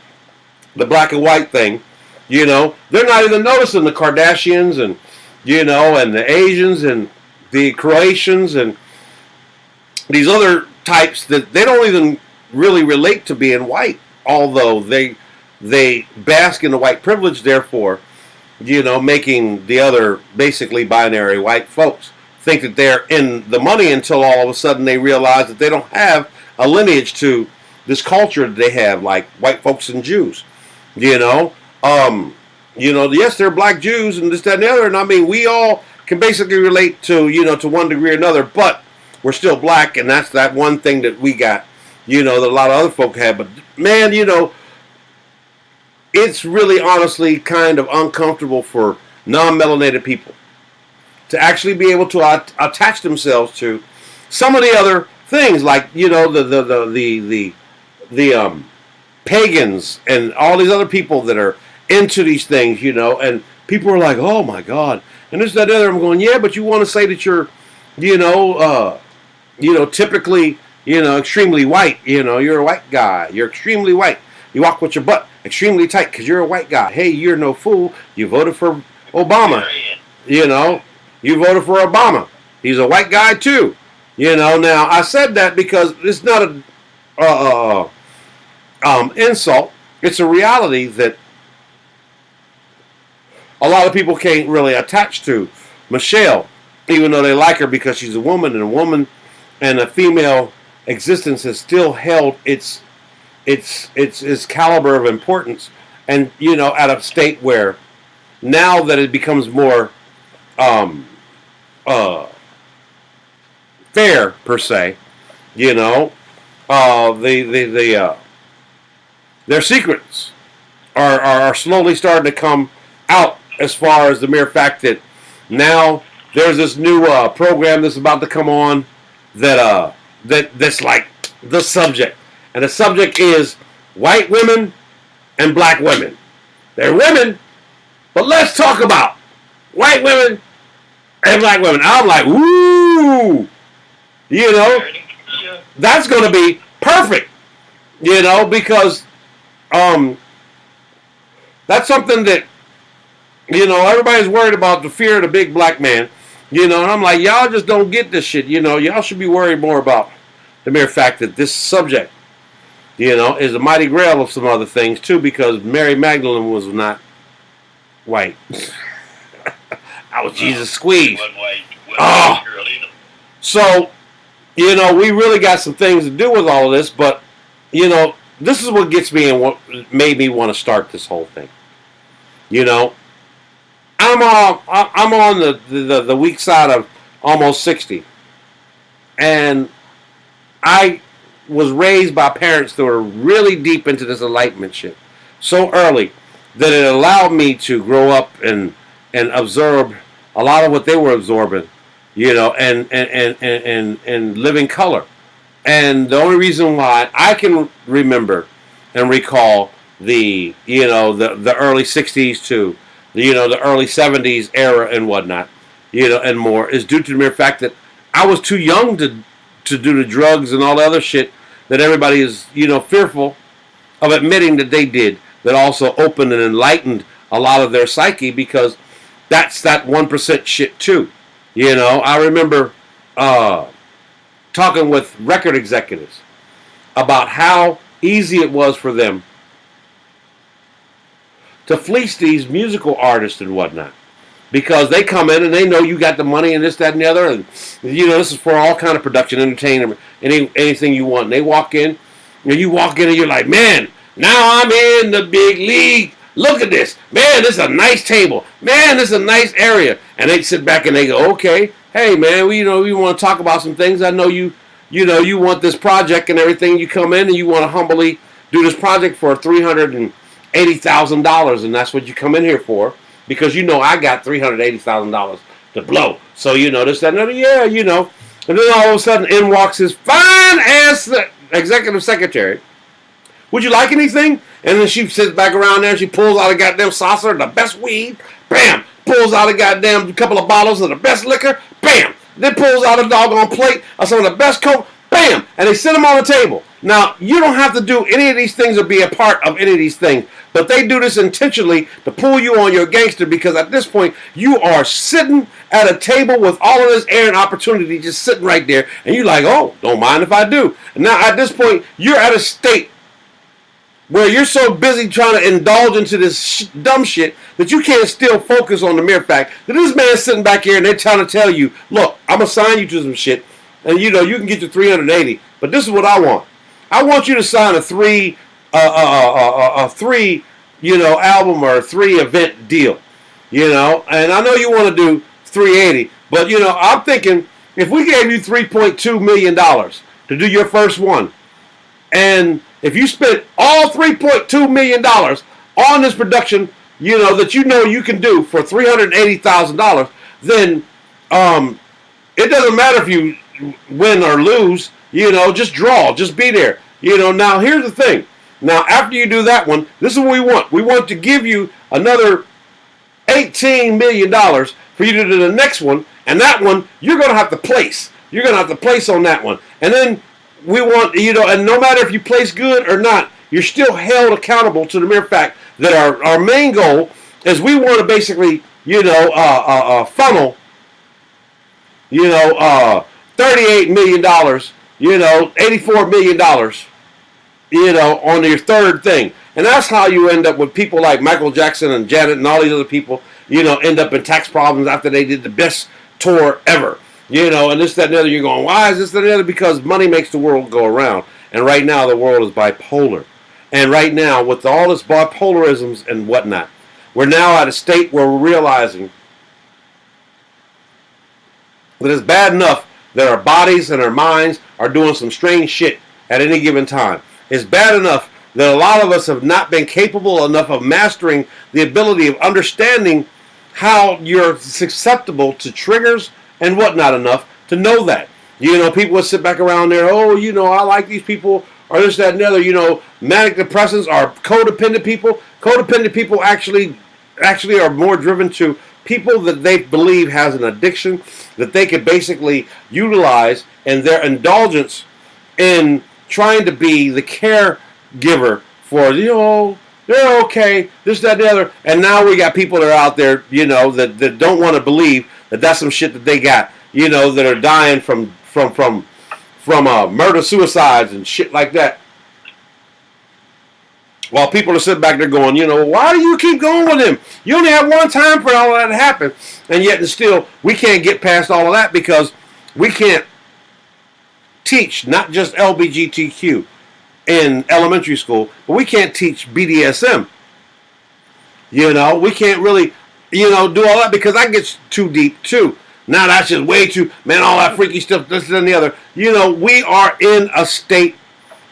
the black and white thing, you know, they're not even noticing the Kardashians and, you know, and the Asians and the Croatians and these other types that they don't even really relate to being white, although they bask in the white privilege, therefore, you know, making the other basically binary white folks think that they're in the money until all of a sudden they realize that they don't have a lineage to this culture that they have, like white folks and Jews, you know. You know, yes, they're black Jews and this, that, and the other, and I mean, we all can basically relate to, to one degree or another, but we're still black, and that's that one thing that we got, that a lot of other folk have. But man, it's really honestly kind of uncomfortable for non-melanated people to actually be able to attach themselves to some of the other things, like the pagans and all these other people that are into these things, and people are like, oh my God, and this, that, other. I'm going, yeah, but you want to say that you're, typically, extremely white. You're a white guy. You're extremely white. You walk with your butt extremely tight because you're a white guy. Hey, you're no fool. You voted for Obama. You voted for Obama. He's a white guy too. Now I said that because it's not a insult. It's a reality that a lot of people can't really attach to Michelle, even though they like her because she's a woman, and a female existence has still held its caliber of importance, and at a state where now that it becomes more fair per se, their secrets are slowly starting to come out, as far as the mere fact that now there's this new program that's about to come on that's like the subject, and the subject is white women and black women. They're women, but let's talk about white women and black women. I'm like, woo, that's going to be perfect, because that's something that, everybody's worried about, the fear of the big black man, and I'm like, y'all just don't get this shit, y'all should be worried more about the mere fact that this subject, is a mighty grail of some other things too, because Mary Magdalene was not white. I was Jesus squeezed. Oh. So, we really got some things to do with all of this, but, this is what gets me and what made me want to start this whole thing. I'm on the weak side of almost 60, and I was raised by parents that were really deep into this enlightenment shit so early that it allowed me to grow up and absorb a lot of what they were absorbing, and live in color. And the only reason why I can remember and recall the early 60s to the early 70s era and whatnot, and more, is due to the mere fact that I was too young to do the drugs and all the other shit that everybody is fearful of admitting that they did, that also opened and enlightened a lot of their psyche, because that's that 1% shit too. I remember talking with record executives about how easy it was for them to fleece these musical artists and whatnot, because they come in and they know you got the money and this, that, and the other, and this is for all kind of production, entertainment, anything you want. And they walk in, and you walk in and you're like, man, now I'm in the big league. Look at this, man. This is a nice table, man. This is a nice area. And they sit back and they go, okay, hey man, we want to talk about some things. I know you want this project and everything. You come in and you want to humbly do this project for $380,000, and that's what you come in here for, because I got $380,000 to blow. So this, that, and other, yeah, and then all of a sudden in walks his fine ass executive secretary. Would you like anything? And then she sits back around there and she pulls out a goddamn saucer of the best weed. Bam! Pulls out a goddamn couple of bottles of the best liquor. Bam! Then pulls out a doggone plate of some of the best Coke. Bam! And they sit them on the table. Now, you don't have to do any of these things or be a part of any of these things, but they do this intentionally to pull you on your gangster, because at this point, you are sitting at a table with all of this air and opportunity just sitting right there, and you're like, oh, don't mind if I do. And now, at this point, you're at a state where you're so busy trying to indulge into this dumb shit that you can't still focus on the mere fact that this man's sitting back here and they're trying to tell you, look, I'm going to sign you to some shit, and you can get your 380, but this is what I want. I want you to sign a three album or a 3 event deal, and I know you want to do 380. But, you know, I'm thinking if we gave you $3.2 million to do your first one, and if you spent all $3.2 million on this production, you know you can do for $380,000, then it doesn't matter if you win or lose. You know, just draw, just be there. You know, now here's the thing. Now after you do that one, this is what we want. We want to give you another $18 million for you to do the next one, and that one you're going to have to place. You're going to have to place on that one, and then we want, you know, and no matter if you place good or not, you're still held accountable to the mere fact that our main goal is we want to basically, you know, funnel, you know, $38 million, you know, $84 million, you know, on your third thing. And that's how you end up with people like Michael Jackson and Janet and all these other people, you know, end up in tax problems after they did the best tour ever. You know, and this, that, and the other. You're going, why is this, that, and the other? Because money makes the world go around. And right now, the world is bipolar. And right now, with all this bipolarisms and whatnot, we're now at a state where we're realizing that it's bad enough that our bodies and our minds are doing some strange shit at any given time. It's bad enough that a lot of us have not been capable enough of mastering the ability of understanding how you're susceptible to triggers and whatnot enough to know that. You know, people would sit back around there, oh, you know, I like these people, or this, that, and the other. You know, manic depressants are codependent people. Codependent people actually are more driven to people that they believe has an addiction that they could basically utilize, and their indulgence in trying to be the caregiver for, you know, they're okay, this, that, and the other. And now we got people that are out there, you know, that don't want to believe that that's some shit that they got, you know, that are dying from murder, suicides, and shit like that. While people are sitting back there going, you know, why do you keep going with him? You only have one time for all of that to happen. And yet and still, we can't get past all of that because we can't teach not just LGBTQ in elementary school, but we can't teach BDSM. You know, we can't really, you know, do all that because that gets too deep too. Now that's just way too, man, all that freaky stuff, this and the other. You know, we are in a state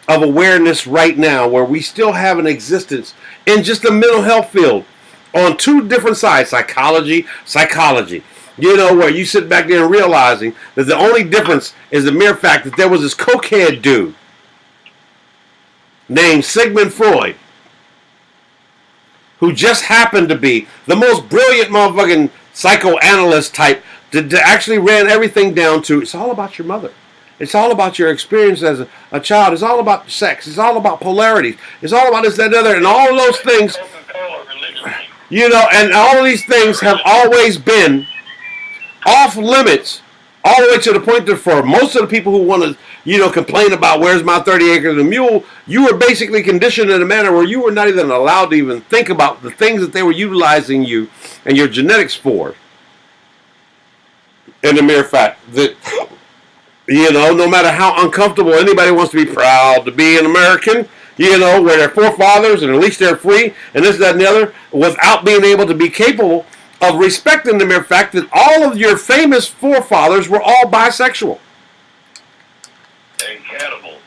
of awareness right now where we still have an existence in just the mental health field on two different sides, psychology. You know, where you sit back there and realizing that the only difference is the mere fact that there was this cokehead dude named Sigmund Freud who just happened to be the most brilliant motherfucking psychoanalyst type that actually ran everything down to, it's all about your mother. It's all about your experience as a child. It's all about sex. It's all about polarity. It's all about this, that, and the other. And all of those things, you know, and all of these things have always been off limits all the way to the point that for most of the people who want to, you know, complain about where's my 30 acres and a mule, you were basically conditioned in a manner where you were not even allowed to even think about the things that they were utilizing you and your genetics for. And the mere fact that, you know, no matter how uncomfortable anybody wants to be proud to be an American, you know, where their forefathers and at least they're free and this, that, and the other, without being able to be capable of respecting the mere fact that all of your famous forefathers were all bisexual. And cannibals.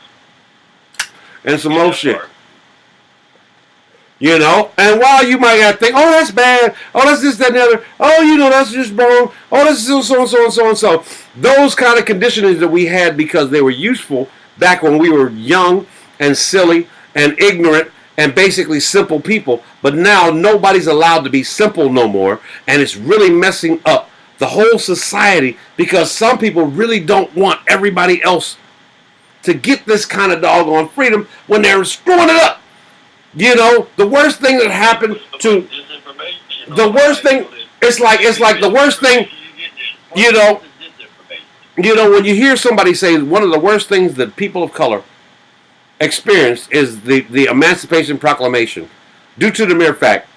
And some more shit. You know, and while you might have to think, oh, that's bad, oh, that's this, that, and the other, oh, you know, that's just wrong, oh, this is so and so and so and so. Those kind of conditionings that we had because they were useful back when we were young and silly and ignorant and basically simple people. But now nobody's allowed to be simple no more, and it's really messing up the whole society because some people really don't want everybody else to get this kind of doggone freedom when they're screwing it up. You know, the worst thing that happened to the worst thing, it's like the worst thing, you know, when you hear somebody say one of the worst things that people of color experienced is the Emancipation Proclamation, due to the mere fact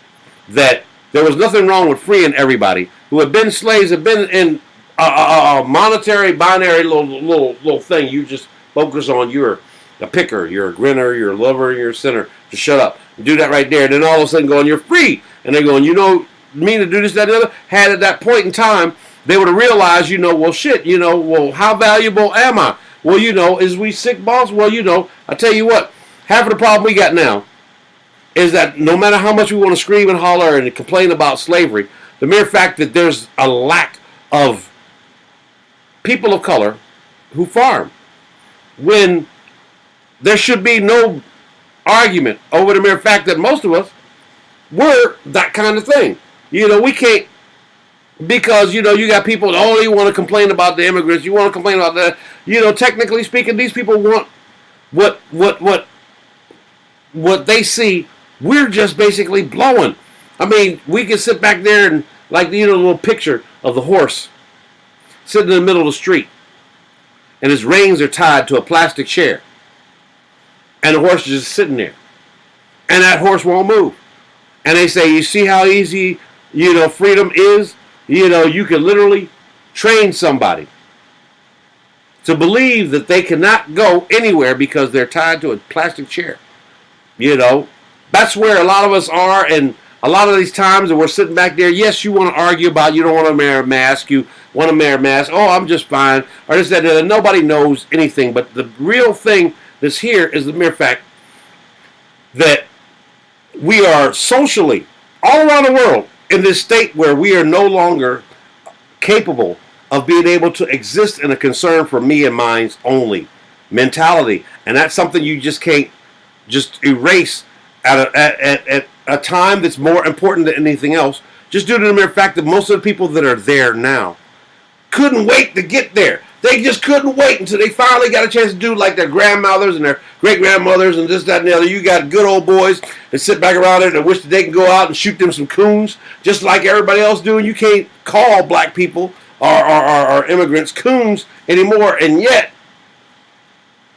that there was nothing wrong with freeing everybody who had been slaves, had been in a monetary binary little thing. You just focus on you're a picker, you're a grinner, you're a lover, you're a sinner. Just shut up. Do that right there. And then all of a sudden going, you're free. And they're going, you know, mean to do this, that, and the other. Had at that point in time, they would have realized, well, shit, well, how valuable am I? Well, is we sick, boss? Well, I tell you what, half of the problem we got now is that no matter how much we want to scream and holler and complain about slavery, the mere fact that there's a lack of people of color who farm, when there should be no argument over the mere fact that most of us were that kind of thing. We can't, because, you got people that only want to complain about the immigrants. You want to complain about that. Technically speaking, these people want what they see. We're just basically blowing. I mean, we can sit back there and, like, the little picture of the horse sitting in the middle of the street, and his reins are tied to a plastic chair, and the horse is just sitting there, and that horse won't move. And they say, you see how easy, freedom is? You can literally train somebody to believe that they cannot go anywhere because they're tied to a plastic chair. That's where a lot of us are, and a lot of these times that we're sitting back there, yes, you want to argue about you don't want to wear a mask, you want to wear a mask, oh, I'm just fine, or this, that, that. Nobody knows anything, but the real thing that's here is the mere fact that we are socially, all around the world, in this state where we are no longer capable of being able to exist in a concern for me and mine's only mentality. And that's something you just can't just erase at a time that's more important than anything else, just due to the mere fact that most of the people that are there now couldn't wait to get there. They just couldn't wait until they finally got a chance to do like their grandmothers and their great-grandmothers and this, that, and the other. You got good old boys that sit back around there and wish that they can go out and shoot them some coons just like everybody else do. And you can't call black people or immigrants coons anymore. And yet,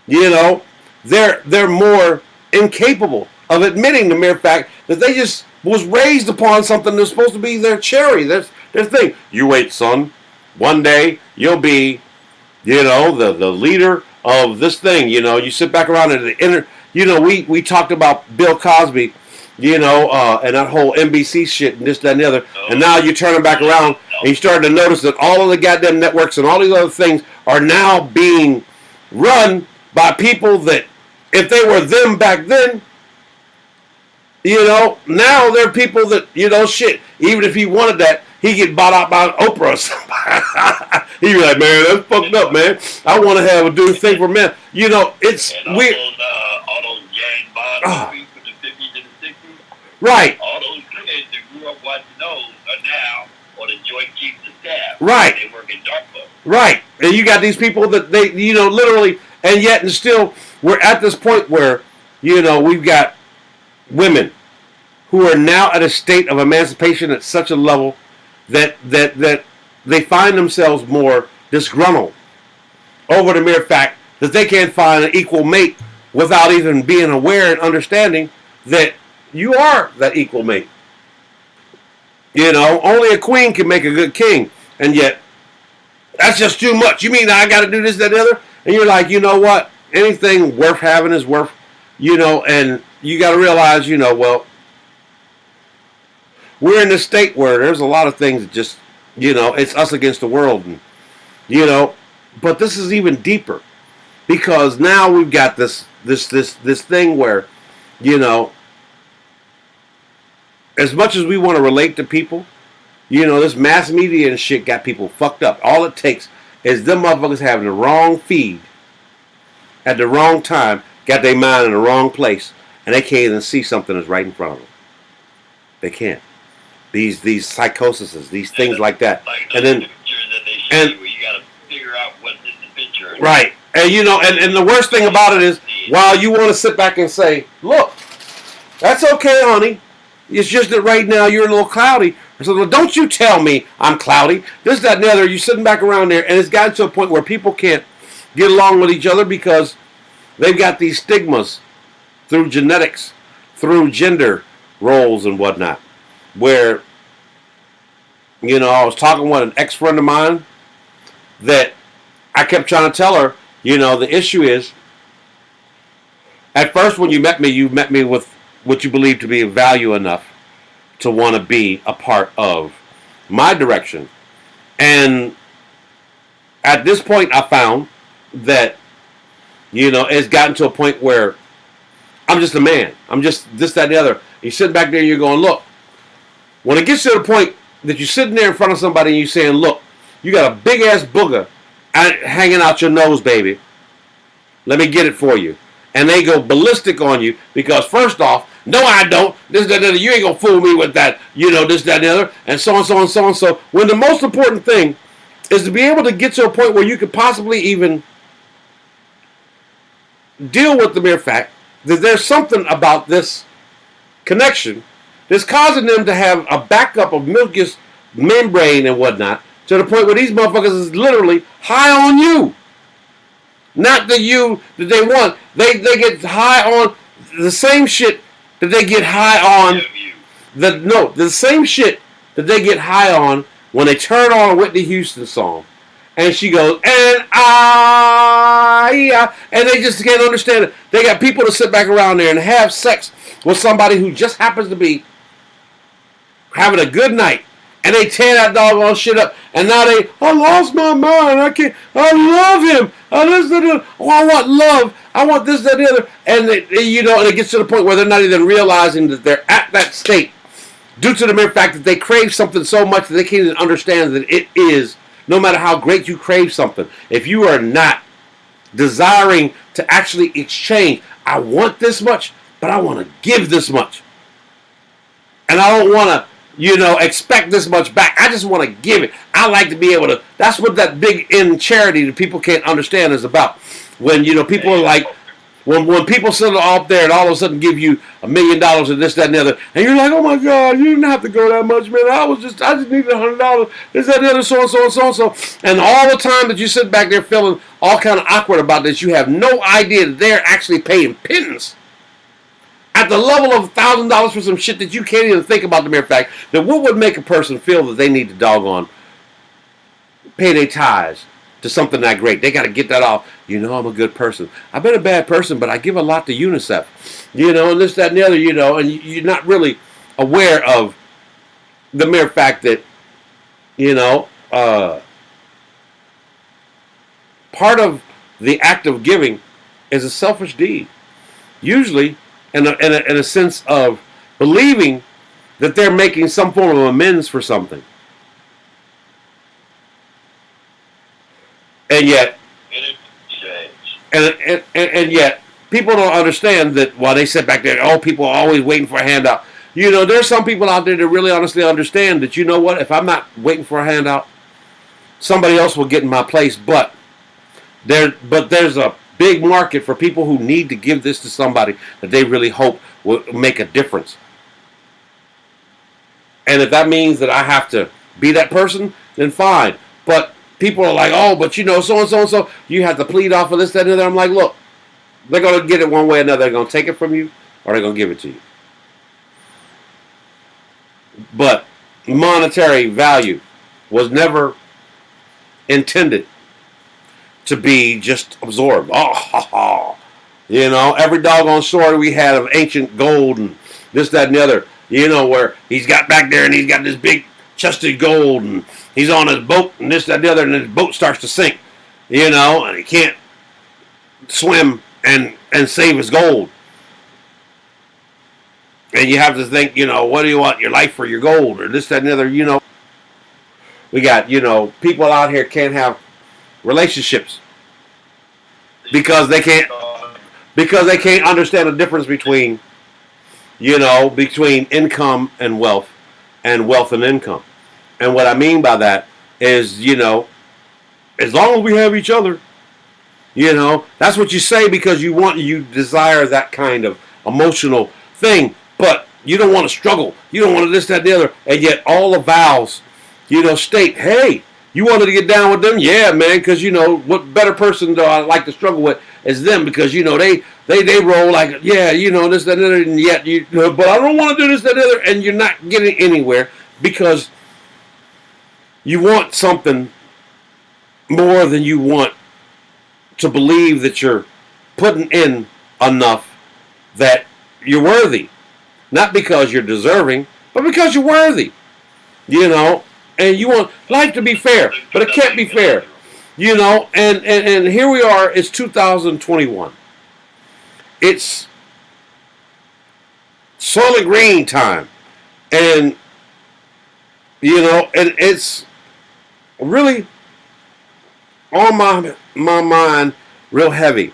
they're more incapable of admitting the mere fact that they just was raised upon something that's supposed to be their cherry, their thing. You wait, son. One day you'll be, the leader of this thing. You sit back around at the inner. We talked about Bill Cosby, and that whole NBC shit and this, that, and the other. And now you're turning back around and you're starting to notice that all of the goddamn networks and all these other things are now being run by people that, if they were them back then, now they're people that, shit, even if he wanted that, he'd get bought out by Oprah or something. He'd be like, man, that's fucked up, man. I want to have a do thing for men. It's and weird. All those James Bond movies from the 50s and the 60s. Right. All those kids that grew up watching those are now on the Joint Chiefs of Staff. Right. They work in dark clubs. Right. And you got these people that they, literally, and yet and still, we're at this point where, we've got women who are now at a state of emancipation at such a level that they find themselves more disgruntled over the mere fact that they can't find an equal mate without even being aware and understanding that you are that equal mate. Only a queen can make a good king, and yet that's just too much. You mean I got to do this, that, and the other? And you're like, you know what? Anything worth having is worth, and you got to realize, well, we're in this state where there's a lot of things that just, it's us against the world, and, but this is even deeper, because now we've got this thing where, as much as we want to relate to people, this mass media and shit got people fucked up. All it takes is them motherfuckers having the wrong feed at the wrong time, got their mind in the wrong place, and they can't even see something that's right in front of them. They can't. These psychoses, these things like that. Like and then pictures that they show you where you got to figure out what's in the picture. Right. And and the worst thing about it is, while you want to sit back and say, look, that's okay, honey. It's just that right now you're a little cloudy. So, well, don't you tell me I'm cloudy. This, that, and the other. You're sitting back around there, and it's gotten to a point where people can't get along with each other because they've got these stigmas through genetics, through gender roles and whatnot. Where, I was talking with an ex-friend of mine that I kept trying to tell her, the issue is, at first when you met me with what you believe to be of value enough to want to be a part of my direction And at this point, I found that, it's gotten to a point where I'm just a man. I'm just this, that, and the other. You're sitting back there and you're going, look, when it gets to the point that you're sitting there in front of somebody and you're saying, look, you got a big ass booger hanging out your nose, baby. Let me get it for you. And they go ballistic on you because, first off, no, I don't. This, that, and the other. You ain't going to fool me with that, this, that, and the other. And so on, so on, so on. So when the most important thing is to be able to get to a point where you could possibly even deal with the mere fact that there's something about this connection that's causing them to have a backup of mucous membrane and whatnot to the point where these motherfuckers is literally high on you. Not the you that they want. They get high on the same shit that they get high on. The same shit that they get high on when they turn on a Whitney Houston song. And she goes, and and they just can't understand it. They got people to sit back around there and have sex with somebody who just happens to be having a good night. And they tear that doggone shit up. And now I lost my mind. I love him. I want love. I want this, that, and the other. And, and it gets to the point where they're not even realizing that they're at that state due to the mere fact that they crave something so much that they can't even understand that it is, no matter how great you crave something, if you are not desiring to actually exchange, I want this much, but I want to give this much. And I don't want to, expect this much back. I just want to give it. I like to be able to. That's what that big in charity that people can't understand is about. When, people are like, when people sit up there and all of a sudden give you $1 million and this, that, and the other, and you're like, oh my God, you didn't have to go that much, man. I just needed $100, this, that, and the other, so and so and so and so. And all the time that you sit back there feeling all kind of awkward about this, you have no idea that they're actually paying pittance at the level of $1,000 for some shit that you can't even think about the mere fact that what would make a person feel that they need to doggone pay their tithes to something that great. They got to get that off. I'm a good person. I've been a bad person, but I give a lot to UNICEF. And this, that, and the other, and you're not really aware of the mere fact that, part of the act of giving is a selfish deed. Usually, in a sense of believing that they're making some form of amends for something. And yet, and yet, people don't understand that while they sit back there, people are always waiting for a handout. There's some people out there that really honestly understand that, what, if I'm not waiting for a handout, somebody else will get in my place. But there's a big market for people who need to give this to somebody that they really hope will make a difference. And if that means that I have to be that person, then fine. But people are like, oh, but so and so and so, you have to plead off of this, that, and the other. I'm like, look, they're going to get it one way or another. They're going to take it from you, or they're going to give it to you. But monetary value was never intended to be just absorbed. Every doggone story we had of ancient gold and this, that, and the other, where he's got back there and he's got this big chested gold and he's on his boat and this, that, and the other, and his boat starts to sink, and he can't swim and save his gold. And you have to think, what do you want, your life or your gold or this, that, and the other, We got, people out here can't have relationships because they can't understand the difference between between income and wealth and income. And what I mean by that is, as long as we have each other, that's what you say because you desire that kind of emotional thing, but you don't want to struggle. You don't want to this, that, and the other. And yet all the vows, state, hey, you wanted to get down with them? Yeah, man, because, what better person do I like to struggle with is them because, they roll like, yeah, this, that, and the other, and yet, but I don't want to do this, that, and the other, and you're not getting anywhere because you want something more than you want to believe that you're putting in enough that you're worthy. Not because you're deserving, but because you're worthy. and you want life to be fair, but it can't be fair. You know, and here we are, it's 2021. It's Soylent Green time. And, you know, and it's really on my mind real heavy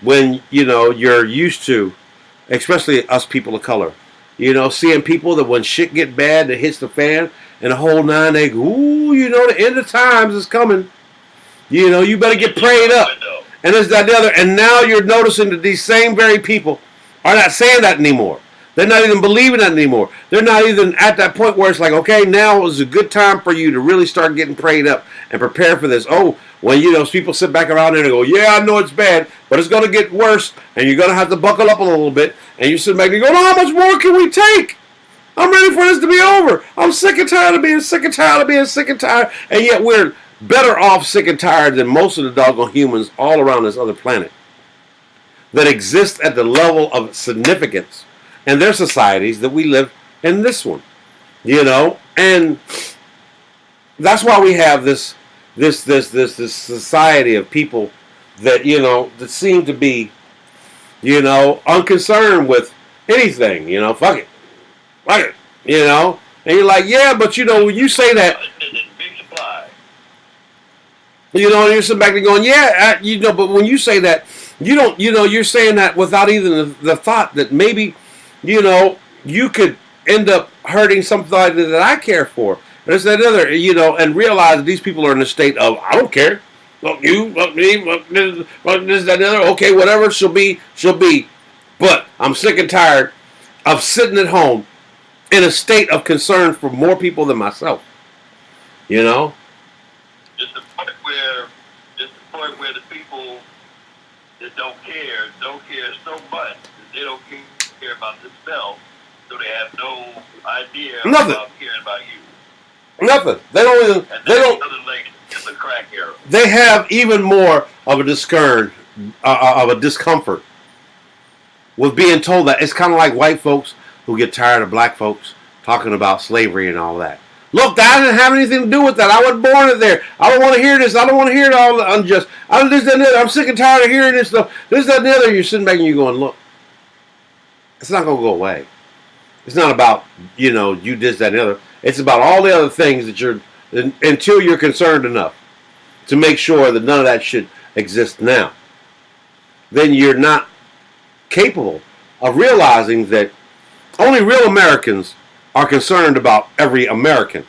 when, you know, you're used to, especially us people of color, you know, seeing people that when shit get bad, that hits the fan, and the whole nine, they go, ooh, you know, the end of times is coming. You know, you better get prayed up. And this, that, the other. And now you're noticing that these same very people are not saying that anymore. They're not even believing that anymore. They're not even at that point where it's like, okay, now is a good time for you to really start getting prayed up and prepare for this. Oh, when, you know, people sit back around there and go, yeah, I know it's bad, but it's going to get worse, and you're going to have to buckle up a little bit. And you sit back and go, how much more can we take? I'm ready for this to be over. I'm sick and tired of being sick and tired of being sick and tired. And yet we're better off sick and tired than most of the doggone humans all around this other planet that exist at the level of significance in their societies that we live in this one. You know? And that's why we have this society of people that, you know, that seem to be, you know, unconcerned with anything. You know, fuck it. Fuck it. You know? And you're like, yeah, but you know, when you say that, you know, and you're sitting back and going, yeah, you know, but when you say that, you don't, you know, you're saying that without even the thought that maybe, you know, you could end up hurting somebody that I care for. There's that other, you know, and realize these people are in a state of, I don't care. Fuck you, fuck me, fuck this, that, the other. Okay, whatever she'll be, she'll be. But I'm sick and tired of sitting at home in a state of concern for more people than myself. You know? It's the point where the people that don't care so much that they don't care about themselves, so they have no idea about caring about you. Nothing. They don't even. And they don't. It's a crack era. They have even more of a discomfort with being told that. It's kind of like white folks who get tired of black folks talking about slavery and all that. Look, that didn't have anything to do with that. I wasn't born there. I don't want to hear this. I don't want to hear it all unjust. I'm sick and tired of hearing this stuff. This, that, and the other. You're sitting back and you're going, look, it's not going to go away. It's not about, you know, you this, that, and the other. It's about all the other things that you're, until you're concerned enough to make sure that none of that shit exists now. Then you're not capable of realizing that only real Americans are concerned about every American.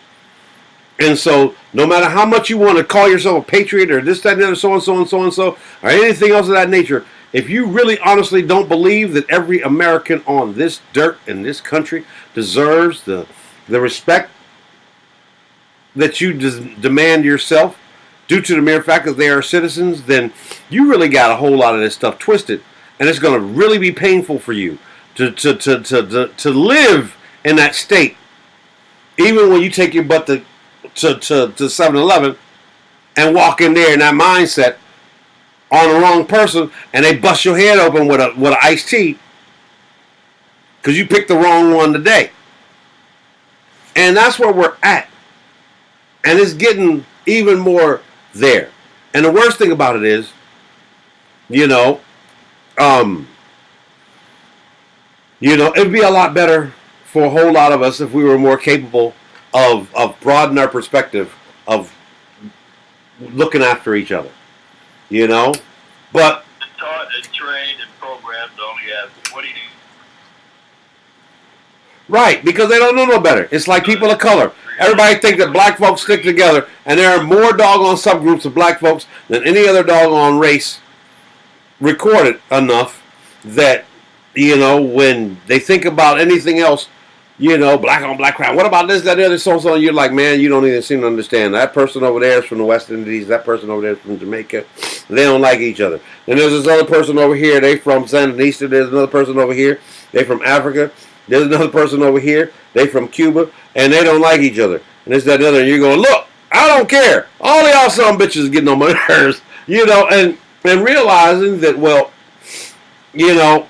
And so, no matter how much you want to call yourself a patriot or this, that, and the other, so and so and so and so, or anything else of that nature, if you really honestly don't believe that every American on this dirt in this country deserves the respect that you demand yourself due to the mere fact that they are citizens, then you really got a whole lot of this stuff twisted. And it's going to really be painful for you to live in that state, even when you take your butt to 7-Eleven and walk in there in that mindset on the wrong person, and they bust your head open with an iced tea because you picked the wrong one today. And that's where we're at, and it's getting even more there. And the worst thing about it is, you know, it'd be a lot better for a whole lot of us if we were more capable of broadening our perspective of looking after each other, you know. But taught and trained and programmed to only have 20 days. Right, because they don't know no better. It's like people of color. Everybody think that black folks stick together, and there are more doggone subgroups of black folks than any other doggone race recorded enough that, you know, when they think about anything else, you know, black on black crime. What about this, that, the other, so you're like, man, you don't even seem to understand. That person over there is from the West Indies. That person over there is from Jamaica. They don't like each other. And there's this other person over here. They from Sandinista. There's another person over here. They from Africa. There's another person over here. They from Cuba. And they don't like each other. And this, that, and the other. And you're going, look, I don't care. All of y'all some bitches getting on my nerves. You know, and realizing that, well, you know,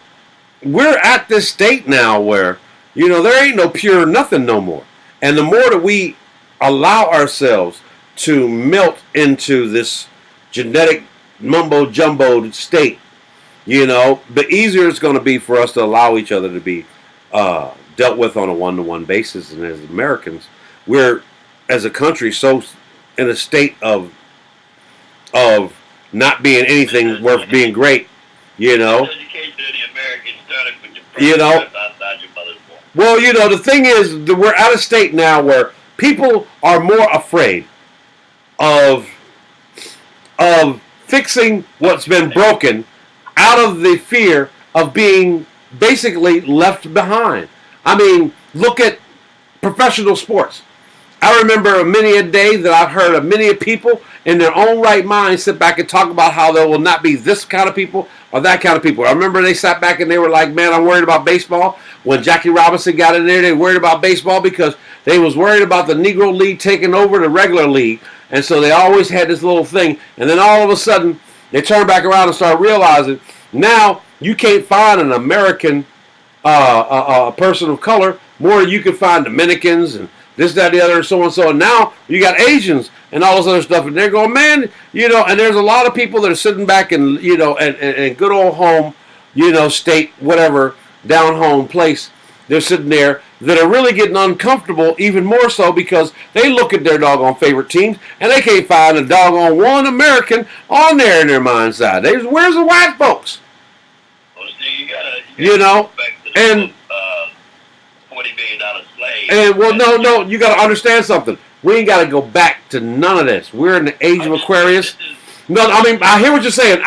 we're at this state now where, you know, there ain't no pure nothing no more. And the more that we allow ourselves to melt into this genetic mumbo jumbo state, the easier it's going to be for us to allow each other to be dealt with on a one-to-one basis. And as Americans, we're, as a country, so in a state of not being anything worth being great, Education of the Americans started with the outside your mother's womb. Well, the thing is that we're at a state now where people are more afraid of fixing what's been broken out of the fear of being basically left behind. I mean, look at professional sports. I remember many a day that I've heard of many people in their own right mind sit back and talk about how there will not be this kind of people or that kind of people. I remember they sat back and they were like, man, I'm worried about baseball. When Jackie Robinson got in there, they were worried about baseball because they was worried about the Negro League taking over the regular league. And so they always had this little thing. And then all of a sudden, they turned back around and started realizing now you can't find an American person of color more than you can find Dominicans and this, that, the other, so and so. And now you got Asians and all this other stuff. And they're going, man, and there's a lot of people that are sitting back and, in good old home, state, whatever, down home place. They're sitting there that are really getting uncomfortable, even more so because they look at their doggone favorite teams and they can't find a doggone one American on there in their mind's eye. Where's the white folks? Well, see, you gotta back to the and $40 million slave. And no, you got to understand something. We ain't got to go back to none of this. We're in the age of Aquarius. No, I mean, I hear what you're saying.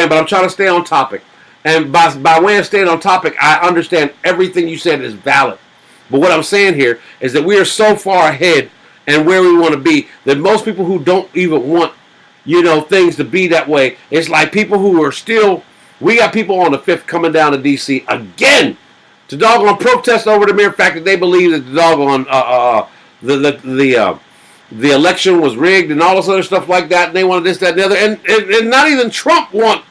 But I'm trying to stay on topic. And by way of staying on topic, I understand everything you said is valid. But what I'm saying here is that we are so far ahead and where we want to be that most people who don't even want, things to be that way, it's like people who are still, we got people on the 5th coming down to D.C. again to doggone protest over the mere fact that they believe that the doggone the election was rigged and all this other stuff like that, and they wanted this, that, and the other, and not even Trump want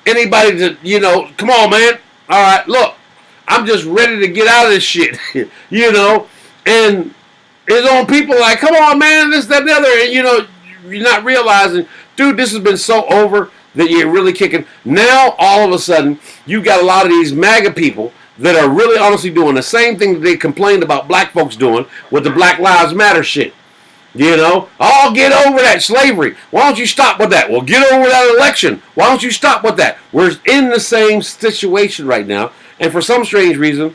anybody to, come on, man. All right, look, I'm just ready to get out of this shit, and his own people like, come on, man, this, that, and the other, and you're not realizing, dude, this has been so over that you're really kicking. Now, all of a sudden, you got a lot of these MAGA people that are really honestly doing the same thing that they complained about black folks doing with the Black Lives Matter shit. Oh, get over that slavery. Why don't you stop with that? Well, get over that election. Why don't you stop with that? We're in the same situation right now, and for some strange reason,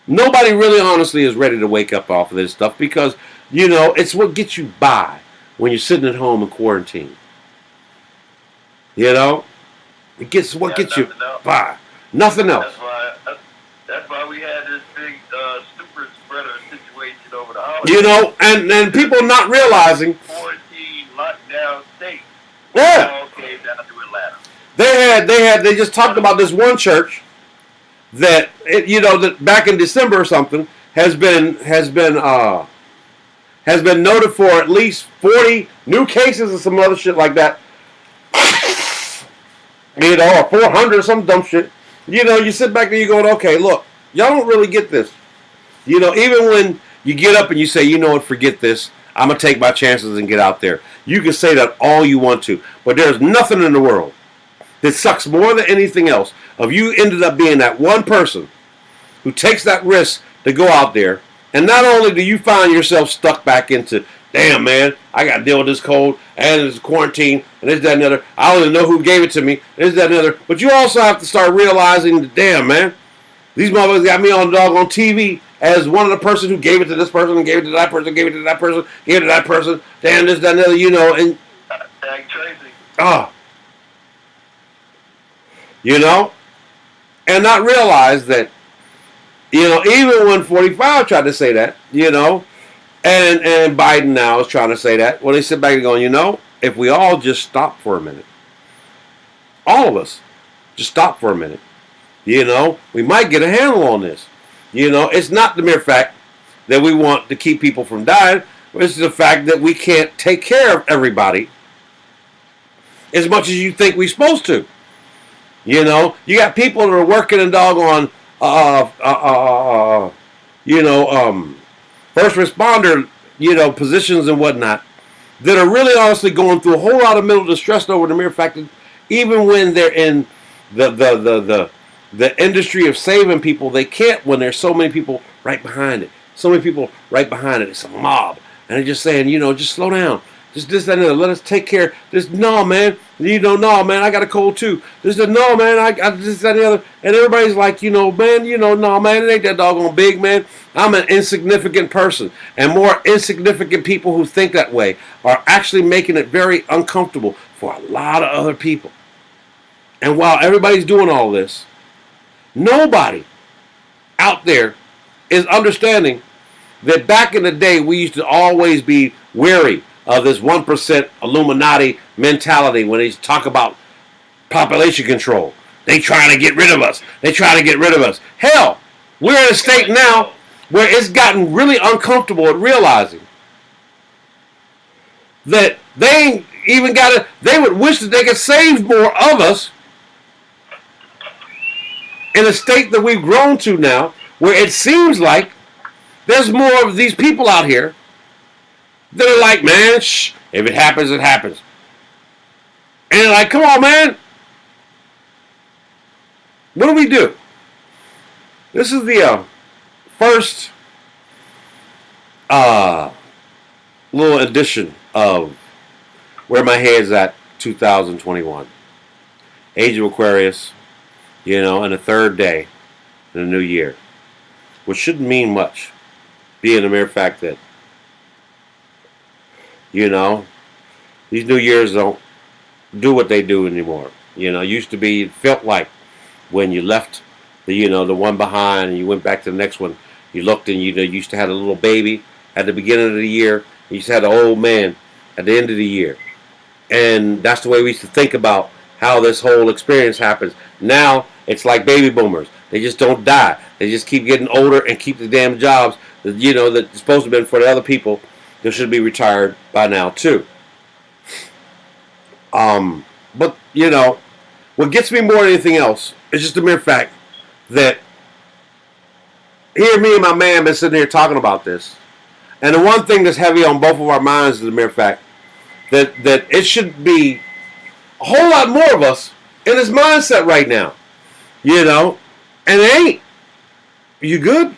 nobody really honestly is ready to wake up off of this stuff because, it's what gets you by when you're sitting at home in quarantine. It gets what gets you by. Nothing else. That's why we had this big super spreader situation over the holidays. And people not realizing. Quarantine, lockdown state. Yeah. All came down to Atlanta. They just talked about this one church that that back in December or something has been noted for at least 40 new cases and some other shit like that. Or 400 or some dumb shit. You sit back there, you're going, okay, look, y'all don't really get this. Even when you get up and you say, you know what, forget this, I'm going to take my chances and get out there. You can say that all you want to, but there's nothing in the world that sucks more than anything else of you ended up being that one person who takes that risk to go out there, and not only do you find yourself stuck back into, damn, man, I got to deal with this cold, and this quarantine, and this, that, and the other. I don't even know who gave it to me, this, that, and the other. But you also have to start realizing that, damn, man, these motherfuckers got me on doggone TV as one of the person who gave it to this person, and gave it to that person, gave it to that person, gave it to that person, damn, this, that, and the other, and... Tracy. And not realize that, even when 45 tried to say that, and Biden now is trying to say that. Well, they sit back and go, if we all just stop for a minute, all of us, just stop for a minute, we might get a handle on this. It's not the mere fact that we want to keep people from dying. It's the fact that we can't take care of everybody as much as you think we're supposed to. You got people that are working in doggone, first responder, positions and whatnot, that are really honestly going through a whole lot of mental distress over the mere fact that even when they're in the industry of saving people, they can't when there's so many people right behind it. So many people right behind it. It's a mob. And they're just saying, just slow down. Just this, that, and other. Let us take care. This, no, man. No, man. I got a cold too. This, no, man. I this, that, and the other. And everybody's like, man, no, man. It ain't that doggone big, man. I'm an insignificant person. And more insignificant people who think that way are actually making it very uncomfortable for a lot of other people. And while everybody's doing all this, nobody out there is understanding that back in the day we used to always be wary of this 1% Illuminati mentality when they talk about population control. They trying to get rid of us. They trying to get rid of us. Hell, we're in a state now where it's gotten really uncomfortable at realizing that they ain't even got to, they would wish that they could save more of us in a state that we've grown to now, where it seems like there's more of these people out here that are like, man, shh, if it happens, it happens. And they're like, come on, man. What do we do? This is the first little edition of Where My Head's At 2021. Age of Aquarius, and the third day in the new year. Which shouldn't mean much, being the mere fact that, these New Year's don't do what they do anymore. Used to be, it felt like when you left the one behind and you went back to the next one, you looked and you used to have a little baby at the beginning of the year. You used to have an old man at the end of the year. And that's the way we used to think about how this whole experience happens. Now, it's like baby boomers. They just don't die. They just keep getting older and keep the damn jobs that, that's supposed to have been for the other people that should be retired by now, too. But, what gets me more than anything else is just the mere fact that here me and my man been sitting here talking about this. And the one thing that's heavy on both of our minds is the mere fact that it should be a whole lot more of us in this mindset right now. And it ain't. You good?